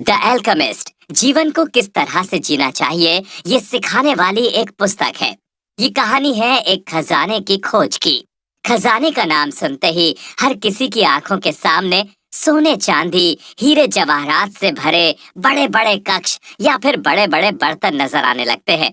The alchemist जीवन को किस तरह से जीना चाहिए ये सिखाने वाली एक पुस्तक है। ये कहानी है एक खजाने की खोज की। खजाने का नाम सुनते ही हर किसी की आंखों के सामने सोने चांदी हीरे जवाहरात से भरे बड़े बड़े कक्ष या फिर बड़े बड़े बर्तन नजर आने लगते हैं।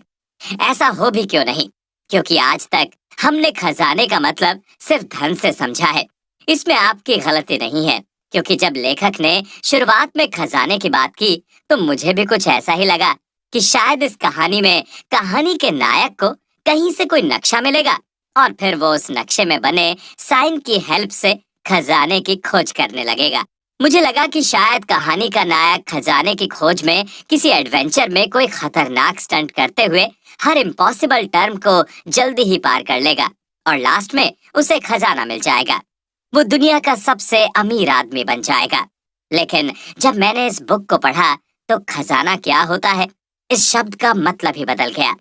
ऐसा हो भी क्यों नहीं, क्योंकि आज तक हमने खजाने का मतलब सिर्फ धन से समझा है। इसमें आपकी गलती नहीं है, क्योंकि जब लेखक ने शुरुआत में खजाने की बात की तो मुझे भी कुछ ऐसा ही लगा कि शायद इस कहानी में कहानी के नायक को कहीं से कोई नक्शा मिलेगा और फिर वो उस नक्शे में बने साइन की हेल्प से खजाने की खोज करने लगेगा। मुझे लगा कि शायद कहानी का नायक खजाने की खोज में किसी एडवेंचर में कोई खतरनाक स्टंट करते हुए हर इम्पॉसिबल टर्म को जल्दी ही पार कर लेगा और लास्ट में उसे खजाना मिल जाएगा। वो दुनिया का सबसे अमीर आदमी बन जाएगा। लेकिन जब मैंने इस बुक को पढ़ा तो खजाना क्या होता है इस शब्द का मतलब ही बदल गया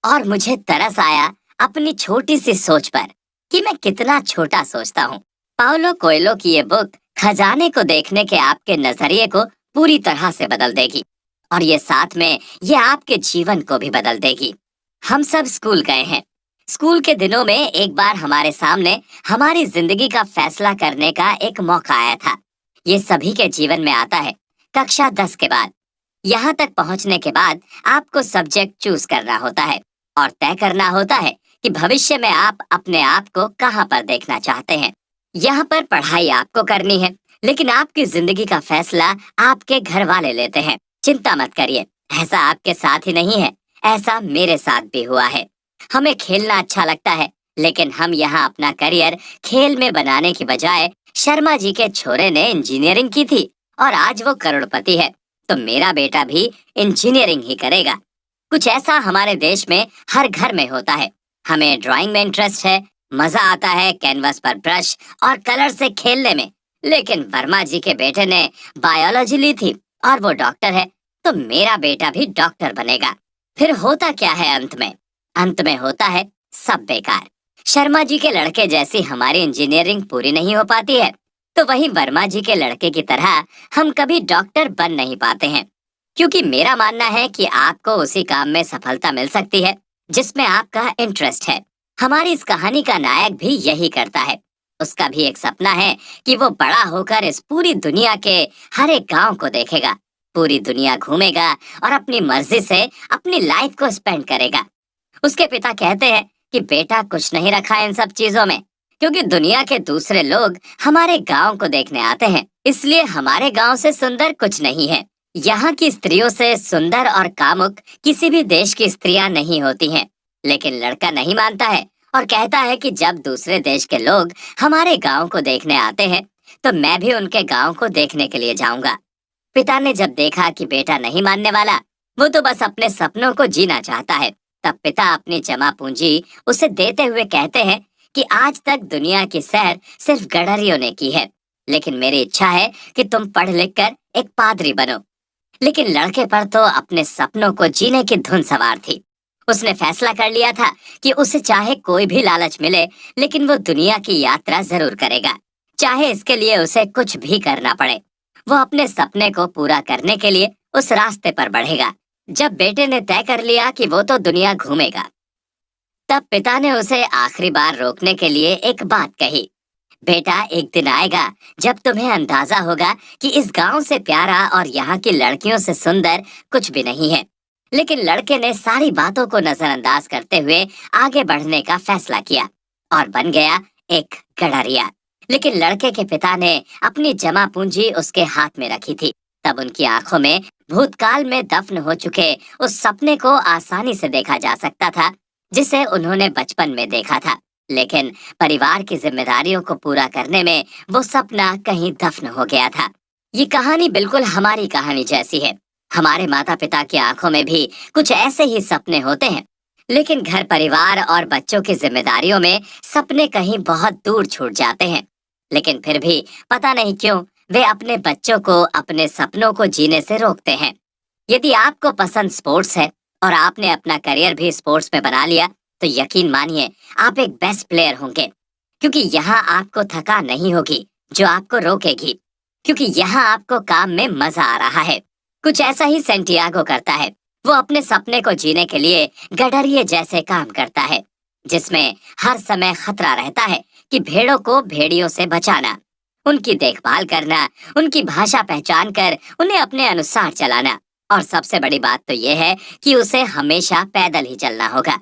और मुझे तरस आया अपनी छोटी सी सोच पर कि मैं कितना छोटा सोचता हूँ। पाउलो कोएल्हो की ये बुक खजाने को देखने के आपके नजरिए को पूरी तरह से बदल देगी और ये साथ में ये आपके जीवन को भी बदल देगी। हम सब स्कूल गए हैं। स्कूल के दिनों में एक बार हमारे सामने हमारी जिंदगी का फैसला करने का एक मौका आया था। ये सभी के जीवन में आता है कक्षा 10 के बाद। यहाँ तक पहुँचने के बाद आपको सब्जेक्ट चूज करना होता है और तय करना होता है कि भविष्य में आप अपने आप को कहाँ पर देखना चाहते हैं। यहाँ पर पढ़ाई आपको करनी है, लेकिन आपकी जिंदगी का फैसला आपके घर वाले लेते हैं। चिंता मत करिए, ऐसा आपके साथ ही नहीं है, ऐसा मेरे साथ भी हुआ है। हमें खेलना अच्छा लगता है, लेकिन हम यहाँ अपना करियर खेल में बनाने की बजाय शर्मा जी के छोरे ने इंजीनियरिंग की थी और आज वो करोड़पति है, तो मेरा बेटा भी इंजीनियरिंग ही करेगा। कुछ ऐसा हमारे देश में हर घर में होता है। हमें ड्राइंग में इंटरेस्ट है, मजा आता है कैनवस पर ब्रश और कलर से खेलने में, लेकिन वर्मा जी के बेटे ने बायोलॉजी ली थी और वो डॉक्टर है, तो मेरा बेटा भी डॉक्टर बनेगा। फिर होता क्या है अंत में? अंत में होता है सब बेकार। शर्मा जी के लड़के जैसी हमारी इंजीनियरिंग पूरी नहीं हो पाती है, तो वहीं वर्मा जी के लड़के की तरह हम कभी डॉक्टर बन नहीं पाते हैं। क्योंकि मेरा मानना है कि आपको उसी काम में सफलता मिल सकती है जिसमें आपका इंटरेस्ट है। हमारी इस कहानी का नायक भी यही करता है। उसका भी एक सपना है कि वो बड़ा होकर इस पूरी दुनिया के हर एक गांव को देखेगा, पूरी दुनिया घूमेगा और अपनी मर्जी से अपनी लाइफ को स्पेंड करेगा। उसके पिता कहते हैं कि बेटा कुछ नहीं रखा इन सब चीजों में, क्योंकि दुनिया के दूसरे लोग हमारे गांव को देखने आते हैं, इसलिए हमारे गांव से सुंदर कुछ नहीं है। यहाँ की स्त्रियों से सुंदर और कामुक किसी भी देश की स्त्रियां नहीं होती हैं। लेकिन लड़का नहीं मानता है और कहता है कि जब दूसरे देश के लोग हमारे गांव को देखने आते हैं तो मैं भी उनके गांव को देखने के लिए जाऊंगा। पिता ने जब देखा कि बेटा नहीं मानने वाला, वो तो बस अपने सपनों को जीना चाहता है, तब पिता अपनी जमा पूंजी उसे देते हुए कहते हैं कि आज तक दुनिया की सैर सिर्फ गडरियों ने की है, लेकिन मेरी इच्छा है कि तुम पढ़ लिख कर एक पादरी बनो। लेकिन लड़के पर तो अपने सपनों को जीने की धुन सवार थी। उसने फैसला कर लिया था कि उसे चाहे कोई भी लालच मिले, लेकिन वो दुनिया की यात्रा जरूर करेगा, चाहे इसके लिए उसे कुछ भी करना पड़े। वो अपने सपने को पूरा करने के लिए उस रास्ते पर बढ़ेगा। जब बेटे ने तय कर लिया कि वो तो दुनिया घूमेगा, तब पिता ने उसे आखिरी बार रोकने के लिए एक बात कही। बेटा, एक दिन आएगा जब तुम्हें अंदाजा होगा कि इस गांव से प्यारा और यहाँ की लड़कियों से सुंदर कुछ भी नहीं है। लेकिन लड़के ने सारी बातों को नजरअंदाज करते हुए आगे बढ़ने का फैसला किया और बन गया एक गडरिया। लेकिन लड़के के पिता ने अपनी जमा पूंजी उसके हाथ में रखी थी। तब उनकी आंखों में भूतकाल में दफन हो चुके उस सपने को आसानी से देखा जा सकता था जिसे उन्होंने बचपन में देखा था। लेकिन परिवार की जिम्मेदारियों को पूरा करने में वो सपना कहीं दफन हो गया था। ये कहानी बिल्कुल हमारी कहानी जैसी है। हमारे माता पिता की आंखों में भी कुछ ऐसे ही सपने होते हैं, लेकिन घर परिवार और बच्चों की जिम्मेदारियों में सपने कहीं बहुत दूर छूट जाते हैं। लेकिन फिर भी पता नहीं क्यों वे अपने बच्चों को अपने सपनों को जीने से रोकते हैं। यदि आपको पसंद स्पोर्ट्स है और आपने अपना करियर भी स्पोर्ट्स में बना लिया, तो यकीन मानिए आप एक बेस्ट प्लेयर होंगे, क्योंकि यहाँ आपको थकान नहीं होगी जो आपको रोकेगी, क्योंकि यहाँ आपको काम में मजा आ रहा है। कुछ ऐसा ही सेंटियागो करता है। वो अपने सपने को जीने के लिए गडरिये जैसे काम करता है, जिसमें हर समय खतरा रहता है कि भेड़ों को भेड़ियों से बचाना, उनकी देखभाल करना, उनकी भाषा पहचान कर उन्हें अपने अनुसार चलाना। और सबसे बड़ी बात तो यह है कि उसे हमेशा पैदल ही चलना होगा।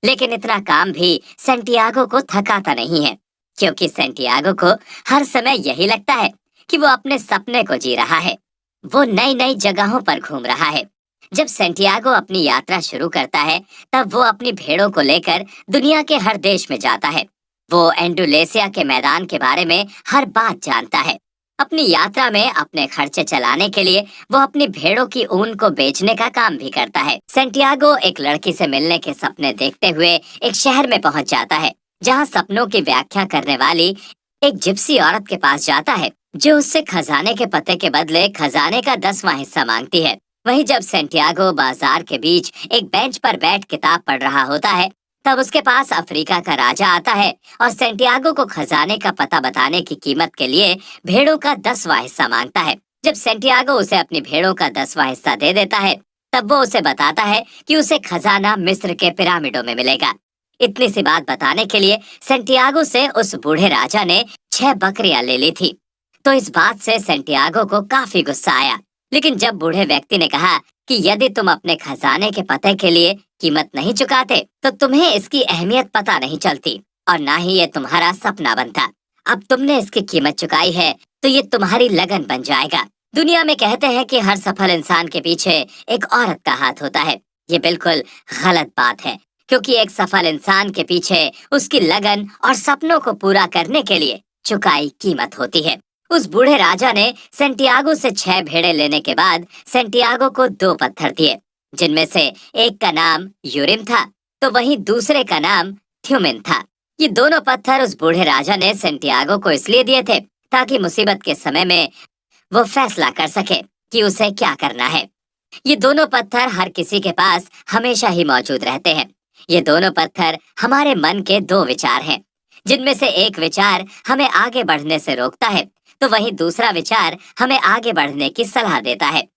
लेकिन इतना काम भी सेंटियागो को थकाता नहीं है, क्योंकि सेंटियागो को हर समय यही लगता है कि वो अपने सपने को जी रहा है। वो नई नई जगहों पर घूम रहा है। जब सेंटियागो अपनी यात्रा शुरू करता है, तब वो अपनी भेड़ों को लेकर दुनिया के हर देश में जाता है। वो एंडुलेसिया के मैदान के बारे में हर बात जानता है। अपनी यात्रा में अपने खर्चे चलाने के लिए वो अपनी भेड़ों की ऊन को बेचने का काम भी करता है। सेंटियागो एक लड़की से मिलने के सपने देखते हुए एक शहर में पहुंच जाता है, जहां सपनों की व्याख्या करने वाली एक जिप्सी औरत के पास जाता है, जो उससे खजाने के पते के बदले खजाने का 10वां हिस्सा मांगती है। वहीं जब सेंटियागो बाजार के बीच एक बेंच पर बैठ किताब पढ़ रहा होता है, तब उसके पास अफ्रीका का राजा आता है और सेंटियागो को खजाने का पता बताने की कीमत के लिए भेड़ों का 10वां हिस्सा मांगता है। जब सेंटियागो उसे अपनी भेड़ों का 10वां हिस्सा दे देता है, तब वो उसे बताता है कि उसे खजाना मिस्र के पिरामिडों में मिलेगा। इतनी सी बात बताने के लिए सेंटियागो से उस बूढ़े राजा ने 6 बकरियां ले ली थी। तो इस बात से सेंटियागो को काफी गुस्सा आया। लेकिन जब बूढ़े व्यक्ति ने कहा कि यदि तुम अपने खजाने के पते के लिए कीमत नहीं चुकाते, तो तुम्हें इसकी अहमियत पता नहीं चलती और ना ही ये तुम्हारा सपना बनता। अब तुमने इसकी कीमत चुकाई है, तो ये तुम्हारी लगन बन जाएगा। दुनिया में कहते हैं कि हर सफल इंसान के पीछे एक औरत का हाथ होता है। ये बिल्कुल गलत बात है, क्योंकि एक सफल इंसान के पीछे उसकी लगन और सपनों को पूरा करने के लिए चुकाई कीमत होती है। उस बूढ़े राजा ने सेंटियागो से 6 भेड़े लेने के बाद सेंटियागो को 2 पत्थर दिए, जिनमें से एक का नाम यूरिम था, तो वहीं दूसरे का नाम थ्यूमिन था। ये दोनों पत्थर उस बूढ़े राजा ने सेंटियागो को इसलिए दिए थे ताकि मुसीबत के समय में वो फैसला कर सके कि उसे क्या करना है। ये दोनों पत्थर हर किसी के पास हमेशा ही मौजूद रहते हैं। ये दोनों पत्थर हमारे मन के 2 विचार हैं, जिनमें से एक विचार हमें आगे बढ़ने से रोकता है, तो वहीं दूसरा विचार हमें आगे बढ़ने की सलाह देता है।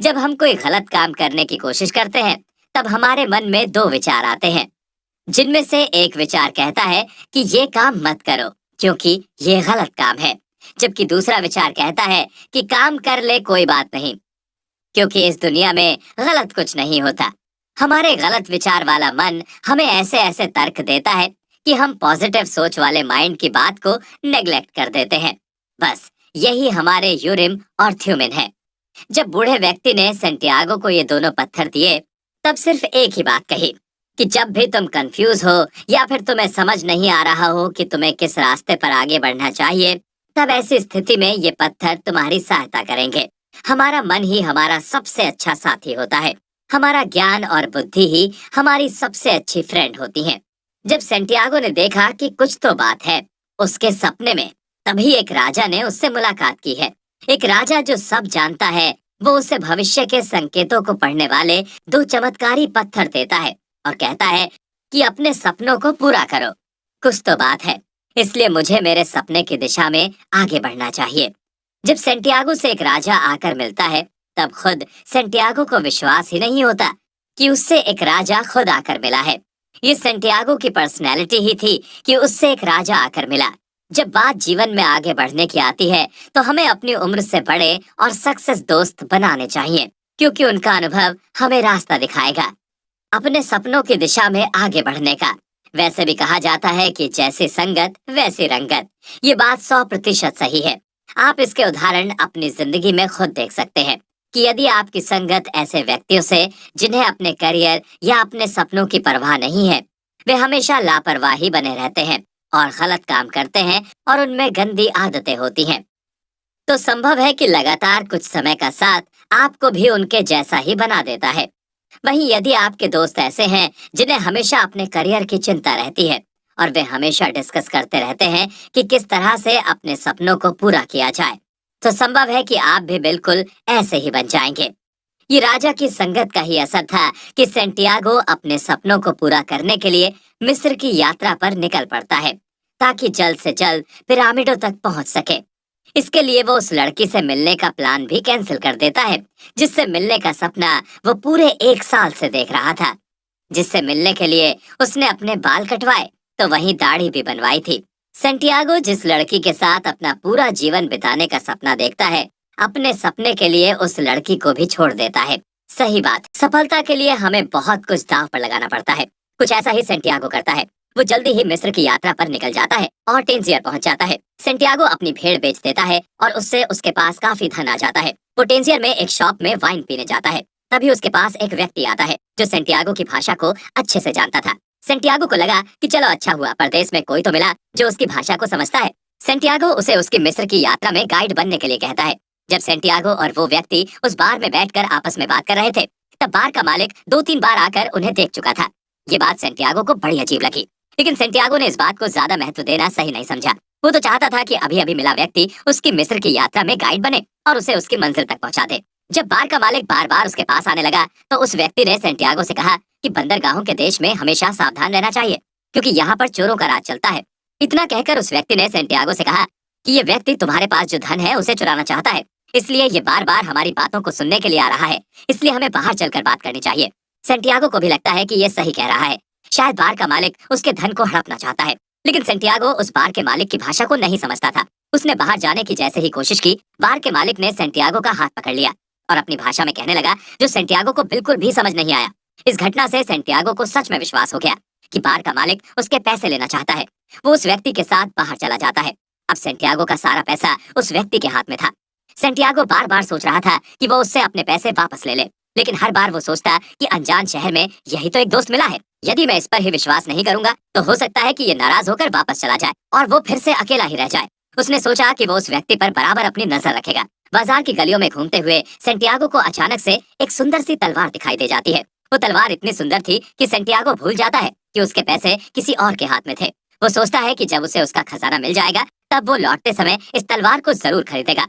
जब हम कोई गलत काम करने की कोशिश करते हैं, तब हमारे मन में 2 विचार आते हैं, जिनमें से एक विचार कहता है कि ये काम मत करो क्योंकि ये गलत काम है, जबकि दूसरा विचार कहता है कि काम कर ले, कोई बात नहीं, क्योंकि इस दुनिया में गलत कुछ नहीं होता। हमारे गलत विचार वाला मन हमें ऐसे ऐसे तर्क देता है कि हम पॉजिटिव सोच वाले माइंड की बात को नेग्लेक्ट कर देते हैं। बस यही हमारे यूरिम और थ्यूमिन है। जब बूढ़े व्यक्ति ने सेंटियागो को ये दोनों पत्थर दिए, तब सिर्फ एक ही बात कही कि जब भी तुम कंफ्यूज हो या फिर तुम्हें समझ नहीं आ रहा हो कि तुम्हें किस रास्ते पर आगे बढ़ना चाहिए, तब ऐसी स्थिति में ये पत्थर तुम्हारी सहायता करेंगे। हमारा मन ही हमारा सबसे अच्छा साथी होता है। हमारा ज्ञान और बुद्धि ही हमारी सबसे अच्छी फ्रेंड होती हैं। जब सेंटियागो ने देखा कि कुछ तो बात है उसके सपने में, तभी एक राजा ने उससे मुलाकात की है। एक राजा जो सब जानता है, वो उसे भविष्य के संकेतों को पढ़ने वाले 2 चमत्कारी पत्थर देता है और कहता है कि अपने सपनों को पूरा करो। कुछ तो बात है, इसलिए मुझे मेरे सपने की दिशा में आगे बढ़ना चाहिए। जब सेंटियागो से एक राजा आकर मिलता है, तब खुद सेंटियागो को विश्वास ही नहीं होता कि उससे एक राजा खुद आकर मिला है। ये सेंटियागो की पर्सनैलिटी ही थी कि उससे एक राजा आकर मिला। जब बात जीवन में आगे बढ़ने की आती है, तो हमें अपनी उम्र से बड़े और सक्सेस दोस्त बनाने चाहिए, क्योंकि उनका अनुभव हमें रास्ता दिखाएगा अपने सपनों की दिशा में आगे बढ़ने का। वैसे भी कहा जाता है कि जैसी संगत वैसी रंगत। ये बात 100% सही है। आप इसके उदाहरण अपनी जिंदगी में खुद देख सकते हैं कि यदि आपकी संगत ऐसे व्यक्तियों से जिन्हें अपने करियर या अपने सपनों की परवाह नहीं है, वे हमेशा लापरवाही बने रहते हैं और गलत काम करते हैं और उनमें गंदी आदतें होती हैं, तो संभव है कि लगातार कुछ समय का साथ आपको भी उनके जैसा ही बना देता है। वहीं यदि आपके दोस्त ऐसे हैं जिन्हें हमेशा अपने करियर की चिंता रहती है और वे हमेशा डिस्कस करते रहते हैं कि किस तरह से अपने सपनों को पूरा किया जाए, तो संभव है कि आप भी बिल्कुल ऐसे ही बन जाएंगे। ये राजा की संगत का ही असर था कि सेंटियागो अपने सपनों को पूरा करने के लिए मिस्र की यात्रा पर निकल पड़ता है, ताकि जल्द से जल्द पिरामिडों तक पहुंच सके। इसके लिए वो उस लड़की से मिलने का प्लान भी कैंसिल कर देता है, जिससे मिलने का सपना वो पूरे 1 साल से देख रहा था। जिससे मिलने के लिए उसने अपने बाल कटवाए तो वहीं दाढ़ी भी बनवाई थी। सेंटियागो जिस लड़की के साथ अपना पूरा जीवन बिताने का सपना देखता है, अपने सपने के लिए उस लड़की को भी छोड़ देता है। सही बात, सफलता के लिए हमें बहुत कुछ दांव पर लगाना पड़ता है। कुछ ऐसा ही सेंटियागो करता है। वो जल्दी ही मिस्र की यात्रा पर निकल जाता है और टेंजियर पहुंच जाता है। सेंटियागो अपनी भेड़ बेच देता है और उससे उसके पास काफी धन आ जाता है। वो टेंजियर में एक शॉप में वाइन पीने जाता है। तभी उसके पास एक व्यक्ति आता है जो सेंटियागो की भाषा को अच्छे से जानता था। सेंटियागो को लगा कि चलो अच्छा हुआ, परदेश में कोई तो मिला जो उसकी भाषा को समझता है। सेंटियागो उसे उसकी मिस्र की यात्रा में गाइड बनने के लिए कहता है। जब सेंटियागो और वो व्यक्ति उस बार में बैठकर आपस में बात कर रहे थे, तब बार का मालिक 2-3 बार आकर उन्हें देख चुका था। ये बात सेंटियागो को बड़ी अजीब लगी, लेकिन सेंटियागो ने इस बात को ज्यादा महत्व देना सही नहीं समझा। वो तो चाहता था कि अभी अभी मिला व्यक्ति उसकी मिस्र की यात्रा में गाइड बने और उसे उसकी मंजिल तक पहुंचा दे। जब बार का मालिक बार बार उसके पास आने लगा, तो उस व्यक्ति ने सेंटियागो से कहा कि बंदरगाहों के देश में हमेशा सावधान रहना चाहिए, क्योंकि यहाँ पर चोरों का राज चलता है। इतना कहकर उस व्यक्ति ने सेंटियागो से कहा कि ये व्यक्ति तुम्हारे पास जो धन है उसे चुराना चाहता है, इसलिए ये बार बार हमारी बातों को सुनने के लिए आ रहा है, इसलिए हमें बाहर चलकर बात करनी चाहिए। सेंटियागो को भी लगता है कि ये सही कह रहा है। शायद बार का मालिक उसके धन को हड़पना चाहता है, लेकिन सेंटियागो उस बार के मालिक की भाषा को नहीं समझता था। उसने बाहर जाने की जैसे ही कोशिश की, बार के मालिक ने सेंटियागो का हाथ पकड़ लिया और अपनी भाषा में कहने लगा, जो सेंटियागो को बिल्कुल भी समझ नहीं आया। इस घटना से सेंटियागो को सच में विश्वास हो गया कि बार का मालिक उसके पैसे लेना चाहता है। वो उस व्यक्ति के साथ बाहर चला जाता है। अब सेंटियागो का सारा पैसा उस व्यक्ति के हाथ में था। सेंटियागो बार बार सोच रहा था कि वो उससे अपने पैसे वापस ले ले, लेकिन हर बार वो सोचता कि अनजान शहर में यही तो एक दोस्त मिला है। यदि मैं इस पर ही विश्वास नहीं करूंगा तो हो सकता है कि ये नाराज होकर वापस चला जाए और वो फिर से अकेला ही रह जाए। उसने सोचा कि वो उस व्यक्ति पर बराबर अपनी नजर रखेगा। बाजार की गलियों में घूमते हुए सेंटियागो को अचानक से एक सुंदर सी तलवार दिखाई दे जाती है। वो तलवार इतनी सुंदर थी कि सेंटियागो भूल जाता है कि उसके पैसे किसी और के हाथ में थे। वो सोचता है कि जब उसे उसका खजाना मिल जाएगा तब वो लौटते समय इस तलवार को जरूर खरीदेगा।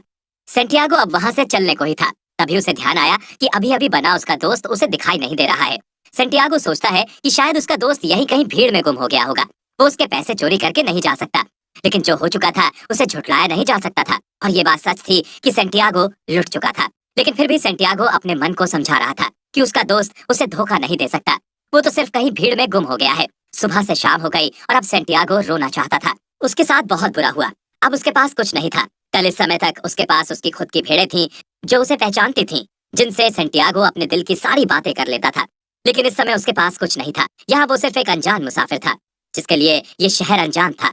सेंटियागो अब वहाँ से चलने को ही था, तभी उसे ध्यान आया कि अभी अभी बना उसका दोस्त उसे दिखाई नहीं दे रहा है। सेंटियागो सोचता है कि शायद उसका दोस्त यही कहीं भीड़ में गुम हो गया होगा। वो उसके पैसे चोरी करके नहीं जा सकता, लेकिन जो हो चुका था उसे झुठलाया नहीं जा सकता था। और ये बात सच थी कि सेंटियागो लुट चुका था, लेकिन फिर भी सेंटियागो अपने मन को समझा रहा था कि उसका दोस्त उसे धोखा नहीं दे सकता। वो तो सिर्फ कहीं भीड़ में गुम हो गया है। सुबह से शाम हो गई और अब सेंटियागो रोना चाहता था। उसके साथ बहुत बुरा हुआ। अब उसके पास कुछ नहीं था। कल इस समय तक उसके पास उसकी खुद की भेड़ें थीं जो उसे पहचानती थीं, जिनसे सेंटियागो अपने दिल की सारी बातें कर लेता था। लेकिन इस समय उसके पास कुछ नहीं था। यहाँ वो सिर्फ एक अनजान मुसाफिर था जिसके लिए ये शहर अनजान था।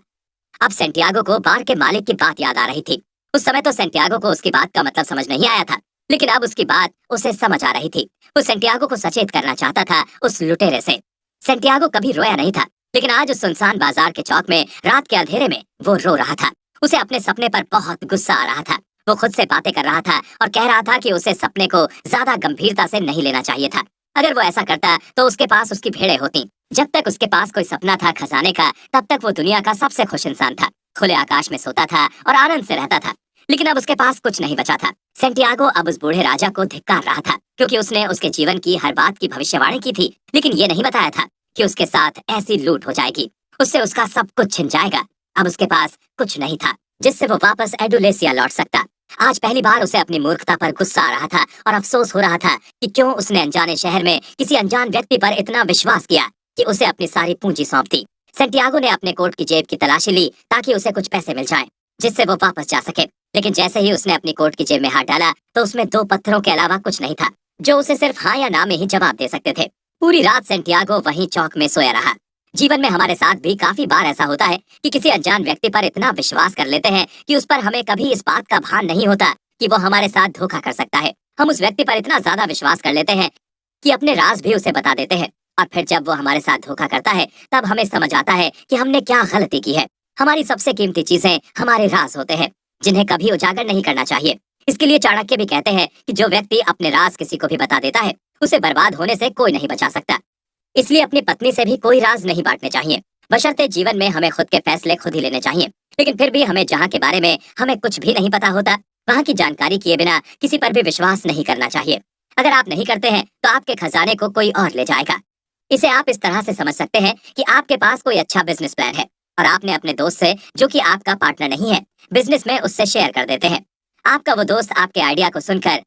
अब सेंटियागो को बार के मालिक की बात याद आ रही थी। उस समय तो सेंटियागो को उसकी बात का मतलब समझ नहीं आया था, लेकिन अब उसकी बात उसे समझ आ रही थी। वो सेंटियागो को सचेत करना चाहता था उस लुटेरे से। सेंटियागो कभी रोया नहीं था, लेकिन आज उस सुनसान बाजार के चौक में रात के अंधेरे में वो रो रहा था। उसे अपने सपने पर बहुत गुस्सा आ रहा था। वो खुद से बातें कर रहा था और कह रहा था कि उसे सपने को ज्यादा गंभीरता से नहीं लेना चाहिए था। अगर वो ऐसा करता तो उसके पास उसकी भेड़ें होती। जब तक उसके पास कोई सपना था खजाने का, तब तक वो दुनिया का सबसे खुश इंसान था। खुले आकाश में सोता था और आनंद से रहता था। लेकिन अब उसके पास कुछ नहीं बचा था। सेंटियागो अब उस बूढ़े राजा को धिक्कार रहा था, क्योंकि उसने उसके जीवन की हर बात की भविष्यवाणी की थी, लेकिन ये नहीं बताया था कि उसके साथ ऐसी लूट हो जाएगी, उससे उसका सब कुछ छिन जाएगा। अब उसके पास कुछ नहीं था जिससे वो वापस एडुलेसिया लौट सकता। आज पहली बार उसे अपनी मूर्खता पर गुस्सा आ रहा था और अफसोस हो रहा था कि क्यों उसने अनजाने शहर में किसी अनजान व्यक्ति पर इतना विश्वास किया कि उसे अपनी सारी पूंजी सौंप दी। सेंटियागो ने अपने कोट की जेब की तलाशी ली ताकि उसे कुछ पैसे मिल जाएं, जिससे वो वापस जा सके। लेकिन जैसे ही उसने अपनी कोट की जेब में हाथ डाला तो उसमें 2 पत्थरों के अलावा कुछ नहीं था जो उसे सिर्फ हाँ या ना में ही जवाब दे सकते थे। पूरी रात सेंटियागो वहीं चौक में सोया रहा। जीवन में हमारे साथ भी काफी बार ऐसा होता है कि किसी अनजान व्यक्ति पर इतना विश्वास कर लेते हैं कि उस पर हमें कभी इस बात का भान नहीं होता कि वो हमारे साथ धोखा कर सकता है। हम उस व्यक्ति पर इतना ज्यादा विश्वास कर लेते हैं कि अपने राज भी उसे बता देते हैं, और फिर जब वो हमारे साथ धोखा करता है तब हमें समझ आता है कि हमने क्या गलती की है। हमारी सबसे कीमती चीजें हमारे राज होते हैं, जिन्हें कभी उजागर नहीं करना चाहिए। इसके लिए चाणक्य भी कहते हैं कि जो व्यक्ति अपने राज किसी को भी बता देता है, उसे बर्बाद होने से कोई नहीं बचा सकता। इसलिए अपनी पत्नी से भी कोई राज नहीं बांटने चाहिए, बशर्ते जीवन में हमें खुद के फैसले खुद ही लेने चाहिए। लेकिन फिर भी हमें जहाँ के बारे में हमें कुछ भी नहीं पता होता, वहाँ की जानकारी किए बिना किसी पर भी विश्वास नहीं करना चाहिए। अगर आप नहीं करते हैं तो आपके खजाने को कोई और ले जाएगा। इसे आप इस तरह से समझ सकते हैं कि आपके पास कोई अच्छा बिजनेस प्लान है, और आपने अपने दोस्त से, जो कि आपका पार्टनर नहीं है, बिजनेस में उससे शेयर कर देते हैं। आपका वो दोस्त आपके आइडिया को सुनकर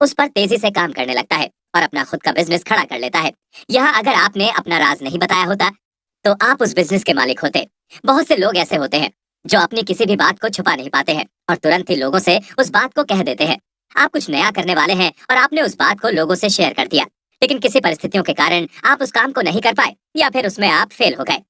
उस पर तेजी से काम करने लगता है और अपना खुद का बिजनेस खड़ा कर लेता है। यहाँ अगर आपने अपना राज नहीं बताया होता तो आप उस बिजनेस के मालिक होते। बहुत से लोग ऐसे होते हैं जो अपनी किसी भी बात को छुपा नहीं पाते हैं और तुरंत ही लोगों से उस बात को कह देते हैं। आप कुछ नया करने वाले हैं और आपने उस बात को लोगों से शेयर कर दिया, लेकिन किसी परिस्थितियों के कारण आप उस काम को नहीं कर पाए या फिर उसमें आप फेल हो गए।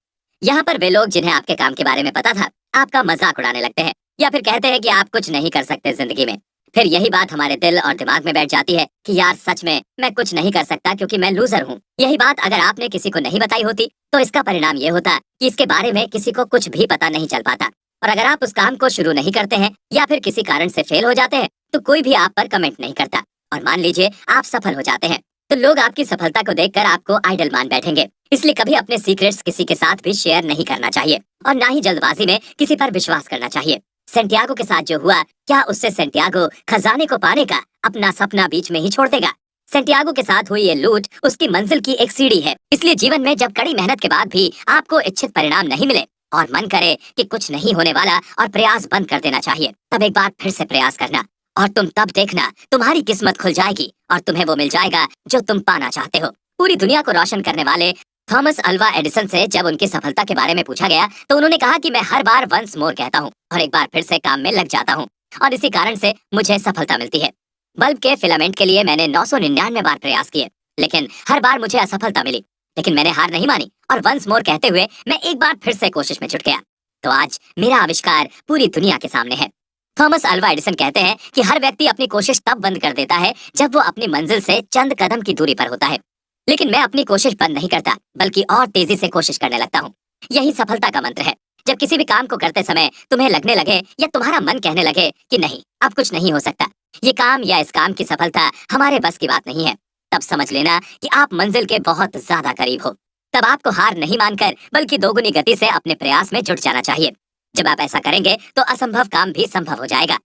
यहाँ पर वे लोग जिन्हें आपके काम के बारे में पता था, आपका मजाक उड़ाने लगते हैं या फिर कहते हैं कि आप कुछ नहीं कर सकते जिंदगी में। फिर यही बात हमारे दिल और दिमाग में बैठ जाती है कि यार सच में मैं कुछ नहीं कर सकता क्योंकि मैं लूजर हूँ। यही बात अगर आपने किसी को नहीं बताई होती तो इसका परिणाम ये होता कि इसके बारे में किसी को कुछ भी पता नहीं चल पाता। और अगर आप उस काम को शुरू नहीं करते हैं या फिर किसी कारण से फेल हो जाते हैं तो कोई भी आप पर कमेंट नहीं करता। और मान लीजिए आप सफल हो जाते हैं तो लोग आपकी सफलता को देखकर आपको आइडल मान बैठेंगे। इसलिए कभी अपने सीक्रेट्स किसी के साथ भी शेयर नहीं करना चाहिए और ना ही जल्दबाजी में किसी पर विश्वास करना चाहिए। सेंटियागो के साथ जो हुआ, क्या उससे सेंटियागो खजाने को पाने का अपना सपना बीच में ही छोड़ देगा? सेंटियागो के साथ हुई ये लूट उसकी मंजिल की एक सीढ़ी है। इसलिए जीवन में जब कड़ी मेहनत के बाद भी आपको इच्छित परिणाम नहीं मिले और मन करे कि कुछ नहीं होने वाला और प्रयास बंद कर देना चाहिए, तब एक बार फिर से प्रयास करना और तुम तब देखना तुम्हारी किस्मत खुल जाएगी और तुम्हें वो मिल जाएगा जो तुम पाना चाहते हो। पूरी दुनिया को रोशन करने वाले थॉमस अल्वा एडिसन से जब उनकी सफलता के बारे में पूछा गया तो उन्होंने कहा कि मैं हर बार वंस मोर कहता हूँ और एक बार फिर से काम में लग जाता हूँ और इसी कारण से मुझे सफलता मिलती है। बल्ब के फिलामेंट के लिए मैंने 999 बार प्रयास किए, लेकिन हर बार मुझे असफलता मिली, लेकिन मैंने हार नहीं मानी और वंस मोर कहते हुए मैं एक बार फिर से कोशिश में जुट गया। तो आज मेरा आविष्कार पूरी दुनिया के सामने है। थॉमस अल्वा एडिसन कहते हैं कि हर व्यक्ति अपनी कोशिश तब बंद कर देता है जब वो अपनी मंजिल से चंद कदम की दूरी पर होता है, लेकिन मैं अपनी कोशिश बंद नहीं करता बल्कि और तेजी से कोशिश करने लगता हूँ। यही सफलता का मंत्र है। जब किसी भी काम को करते समय तुम्हें लगने लगे या तुम्हारा मन कहने लगे कि नहीं, अब कुछ नहीं हो सकता, ये काम या इस काम की सफलता हमारे बस की बात नहीं है, तब समझ लेना कि आप मंजिल के बहुत ज्यादा करीब हो। तब आपको हार नहीं मानकर बल्कि दोगुनी गति से अपने प्रयास में जुट जाना चाहिए। जब आप ऐसा करेंगे तो असंभव काम भी संभव हो जाएगा।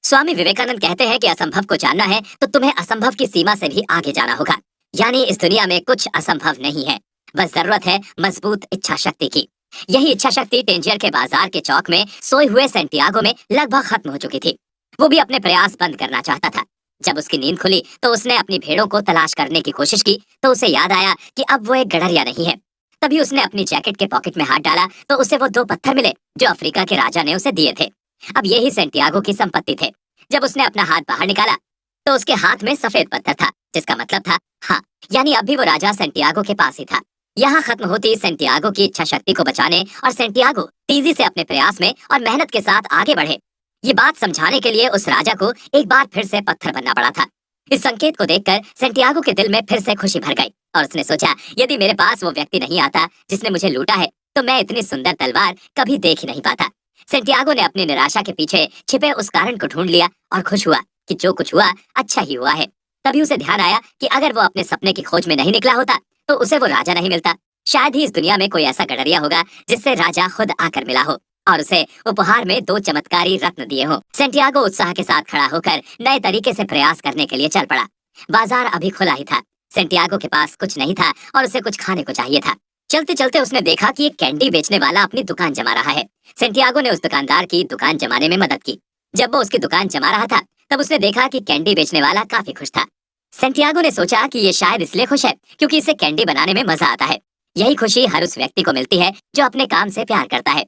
स्वामी विवेकानंद कहते हैं कि असंभव को जानना है तो तुम्हें असंभव की सीमा से भी आगे जाना होगा। यानी इस दुनिया में कुछ असंभव नहीं है, बस जरूरत है मजबूत इच्छा शक्ति की। यही इच्छा शक्ति टेंजियर के बाजार के चौक में सोए हुए सेंटियागो में लगभग खत्म हो चुकी थी। वो भी अपने प्रयास बंद करना चाहता था। जब उसकी नींद खुली तो उसने अपनी भेड़ों को तलाश करने की कोशिश की तो उसे याद आया कि अब वो एक गडरिया नहीं है। तभी उसने अपनी जैकेट के पॉकेट में हाथ डाला तो उसे वो 2 पत्थर मिले जो अफ्रीका के राजा ने उसे दिए थे। अब यही सेंटियागो की संपत्ति थे। जब उसने अपना हाथ बाहर निकाला तो उसके हाथ में सफेद पत्थर था, जिसका मतलब था हाँ, यानी अब भी वो राजा सेंटियागो के पास ही था। यहाँ खत्म होती सेंटियागो की इच्छा शक्ति को बचाने और सेंटियागो तेजी से अपने प्रयास में और मेहनत के साथ आगे बढ़े। ये बात समझाने के लिए उस राजा को एक बार फिर से पत्थर बनना पड़ा था। इस संकेत को देखकर सेंटियागो के दिल में फिर से खुशी भर गई और उसने सोचा, यदि मेरे पास वो व्यक्ति नहीं आता जिसने मुझे लूटा है तो मैं इतनी सुंदर तलवार कभी देख ही नहीं पाता। सेंटियागो ने अपनी निराशा के पीछे छिपे उस कारण को ढूंढ लिया और खुश हुआ कि जो कुछ हुआ अच्छा ही हुआ है। तभी उसे ध्यान आया कि अगर वो अपने सपने की खोज में नहीं निकला होता तो उसे वो राजा नहीं मिलता। शायद ही इस दुनिया में कोई ऐसा गडरिया होगा जिससे राजा खुद आकर मिला हो और उसे उपहार में 2 चमत्कारी रत्न दिए हो। सेंटियागो उत्साह के साथ खड़ा होकर नए तरीके से प्रयास करने के लिए चल पड़ा। बाजार अभी खुला ही था। सेंटियागो के पास कुछ नहीं था और उसे कुछ खाने को चाहिए था। चलते चलते उसने देखा कि एक कैंडी बेचने वाला अपनी दुकान जमा रहा है। सेंटियागो ने उस दुकानदार की दुकान जमाने में मदद की। जब वो उसकी दुकान जमा रहा था तब उसने देखा कि कैंडी बेचने वाला काफी खुश था। सेंटियागो ने सोचा कि ये शायद इसलिए खुश है क्योंकि इसे कैंडी बनाने में मजा आता है। यही खुशी हर उस व्यक्ति को मिलती है जो अपने काम से प्यार करता है।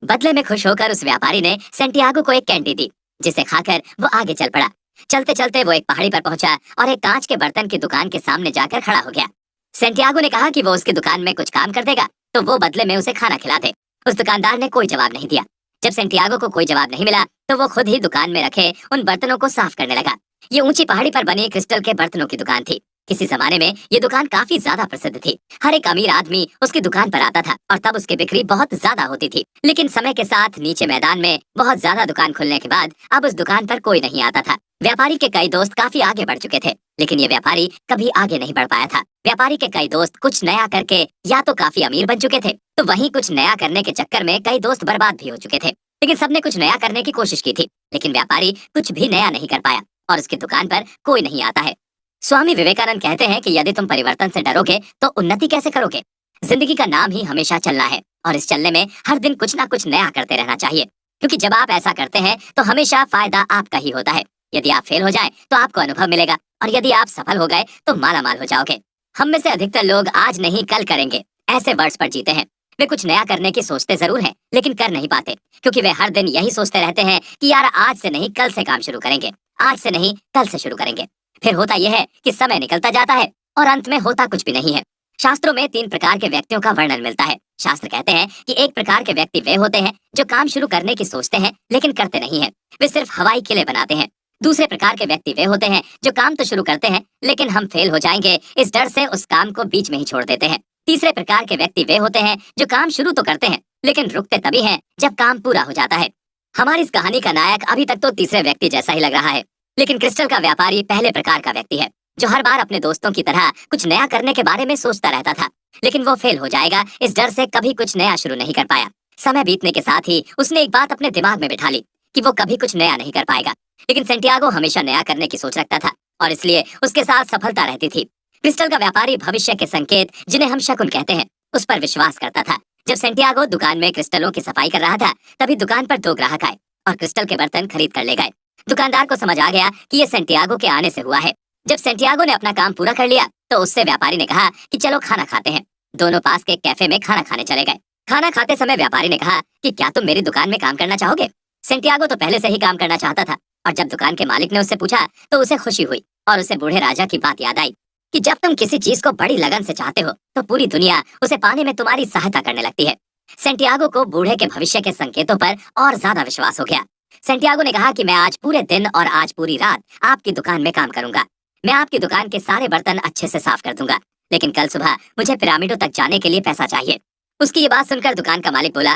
बदले में खुश होकर उस व्यापारी ने सेंटियागो को एक कैंडी दी, जिसे खाकर वो आगे चल पड़ा। चलते चलते वो एक पहाड़ी पर पहुंचा और एक कांच के बर्तन की दुकान के सामने जाकर खड़ा हो गया। सेंटियागो ने कहा कि वो उसकी दुकान में कुछ काम कर देगा तो वो बदले में उसे खाना खिला दे। उस दुकानदार ने कोई जवाब नहीं दिया। जब सेंटियागो को कोई जवाब नहीं मिला तो वो खुद ही दुकान में रखे उन बर्तनों को साफ करने लगा। ये ऊंची पहाड़ी पर बनी क्रिस्टल के बर्तनों की दुकान थी। किसी जमाने में ये दुकान काफी ज्यादा प्रसिद्ध थी। हर एक अमीर आदमी उसकी दुकान पर आता था और तब उसकी बिक्री बहुत ज्यादा होती थी। लेकिन समय के साथ नीचे मैदान में बहुत ज्यादा दुकान खुलने के बाद अब उस दुकान पर कोई नहीं आता था। व्यापारी के कई दोस्त काफी आगे बढ़ चुके थे, लेकिन ये व्यापारी कभी आगे नहीं बढ़ पाया था। व्यापारी के कई दोस्त कुछ नया करके या तो काफी अमीर बन चुके थे, तो वहीं कुछ नया करने के चक्कर में कई दोस्त बर्बाद भी हो चुके थे। लेकिन सबने कुछ नया करने की कोशिश की थी, लेकिन व्यापारी कुछ भी नया नहीं कर पाया और उसकी दुकान पर कोई नहीं आता है। स्वामी विवेकानंद कहते हैं कि यदि तुम परिवर्तन से डरोगे तो उन्नति कैसे करोगे। जिंदगी का नाम ही हमेशा चलना है और इस चलने में हर दिन कुछ ना कुछ नया करते रहना चाहिए, क्योंकि जब आप ऐसा करते हैं तो हमेशा फायदा आपका ही होता है। यदि आप फेल हो जाए तो आपको अनुभव मिलेगा और यदि आप सफल हो गए तो माला माल हो जाओगे। हम में से अधिकतर लोग आज नहीं कल करेंगे ऐसे वर्ड्स पर जीते हैं। वे कुछ नया करने की सोचते जरूर हैं लेकिन कर नहीं पाते, क्योंकि वे हर दिन यही सोचते रहते हैं कि यार आज से नहीं कल से काम शुरू करेंगे, आज से नहीं कल से शुरू करेंगे। फिर होता यह है कि समय निकलता जाता है और अंत में होता कुछ भी नहीं है। शास्त्रों में 3 प्रकार के व्यक्तियों का वर्णन मिलता है। शास्त्र कहते हैं कि एक प्रकार के व्यक्ति वे होते हैं जो काम शुरू करने की सोचते हैं लेकिन करते नहीं हैं, वे सिर्फ हवाई किले बनाते हैं। दूसरे प्रकार के व्यक्ति वे होते हैं जो काम तो शुरू करते हैं लेकिन हम फेल हो जाएंगे इस डर से उस काम को बीच में ही छोड़ देते हैं। तीसरे प्रकार के व्यक्ति वे होते हैं जो काम शुरू तो करते हैं लेकिन रुकते तभी हैं जब काम पूरा हो जाता है। हमारी इस कहानी का नायक अभी तक तो तीसरे व्यक्ति जैसा ही लग रहा है, लेकिन क्रिस्टल का व्यापारी पहले प्रकार का व्यक्ति है जो हर बार अपने दोस्तों की तरह कुछ नया करने के बारे में सोचता रहता था, लेकिन वो फेल हो जाएगा इस डर से कभी कुछ नया शुरू नहीं कर पाया। समय बीतने के साथ ही उसने एक बात अपने दिमाग में बिठा ली कि वो कभी कुछ नया नहीं कर पाएगा, लेकिन सेंटियागो हमेशा नया करने की सोच रखता था और इसलिए उसके साथ सफलता रहती थी। क्रिस्टल का व्यापारी भविष्य के संकेत, जिन्हें हम शकुन कहते हैं, उस पर विश्वास करता था। जब सेंटियागो दुकान में क्रिस्टलों की सफाई कर रहा था तभी दुकान पर 2 ग्राहक आए और क्रिस्टल के बर्तन खरीद कर ले गए। दुकानदार को समझ आ गया कि ये सेंटियागो के आने से हुआ है। जब सेंटियागो ने अपना काम पूरा कर लिया तो उससे व्यापारी ने कहा कि चलो खाना खाते हैं। दोनों पास के कैफे में खाना खाने चले गए। खाना खाते समय व्यापारी ने कहा कि क्या तुम मेरी दुकान में काम करना चाहोगे? सेंटियागो तो पहले से ही काम करना चाहता था और जब दुकान के मालिक ने उससे पूछा तो उसे खुशी हुई और उसे बूढ़े राजा की बात याद आई कि जब तुम किसी चीज को बड़ी लगन से चाहते हो तो पूरी दुनिया उसे पाने में तुम्हारी सहायता करने लगती है। सेंटियागो को बूढ़े के भविष्य के संकेतों पर और ज्यादा विश्वास हो गया। सेंटियागो ने कहा कि मैं आज पूरे दिन और आज पूरी रात आपकी दुकान में काम करूंगा। मैं आपकी दुकान के सारे बर्तन अच्छे से साफ कर दूंगा, लेकिन कल सुबह मुझे पिरामिडों तक जाने के लिए पैसा चाहिए। उसकी ये बात सुनकर दुकान का मालिक बोला,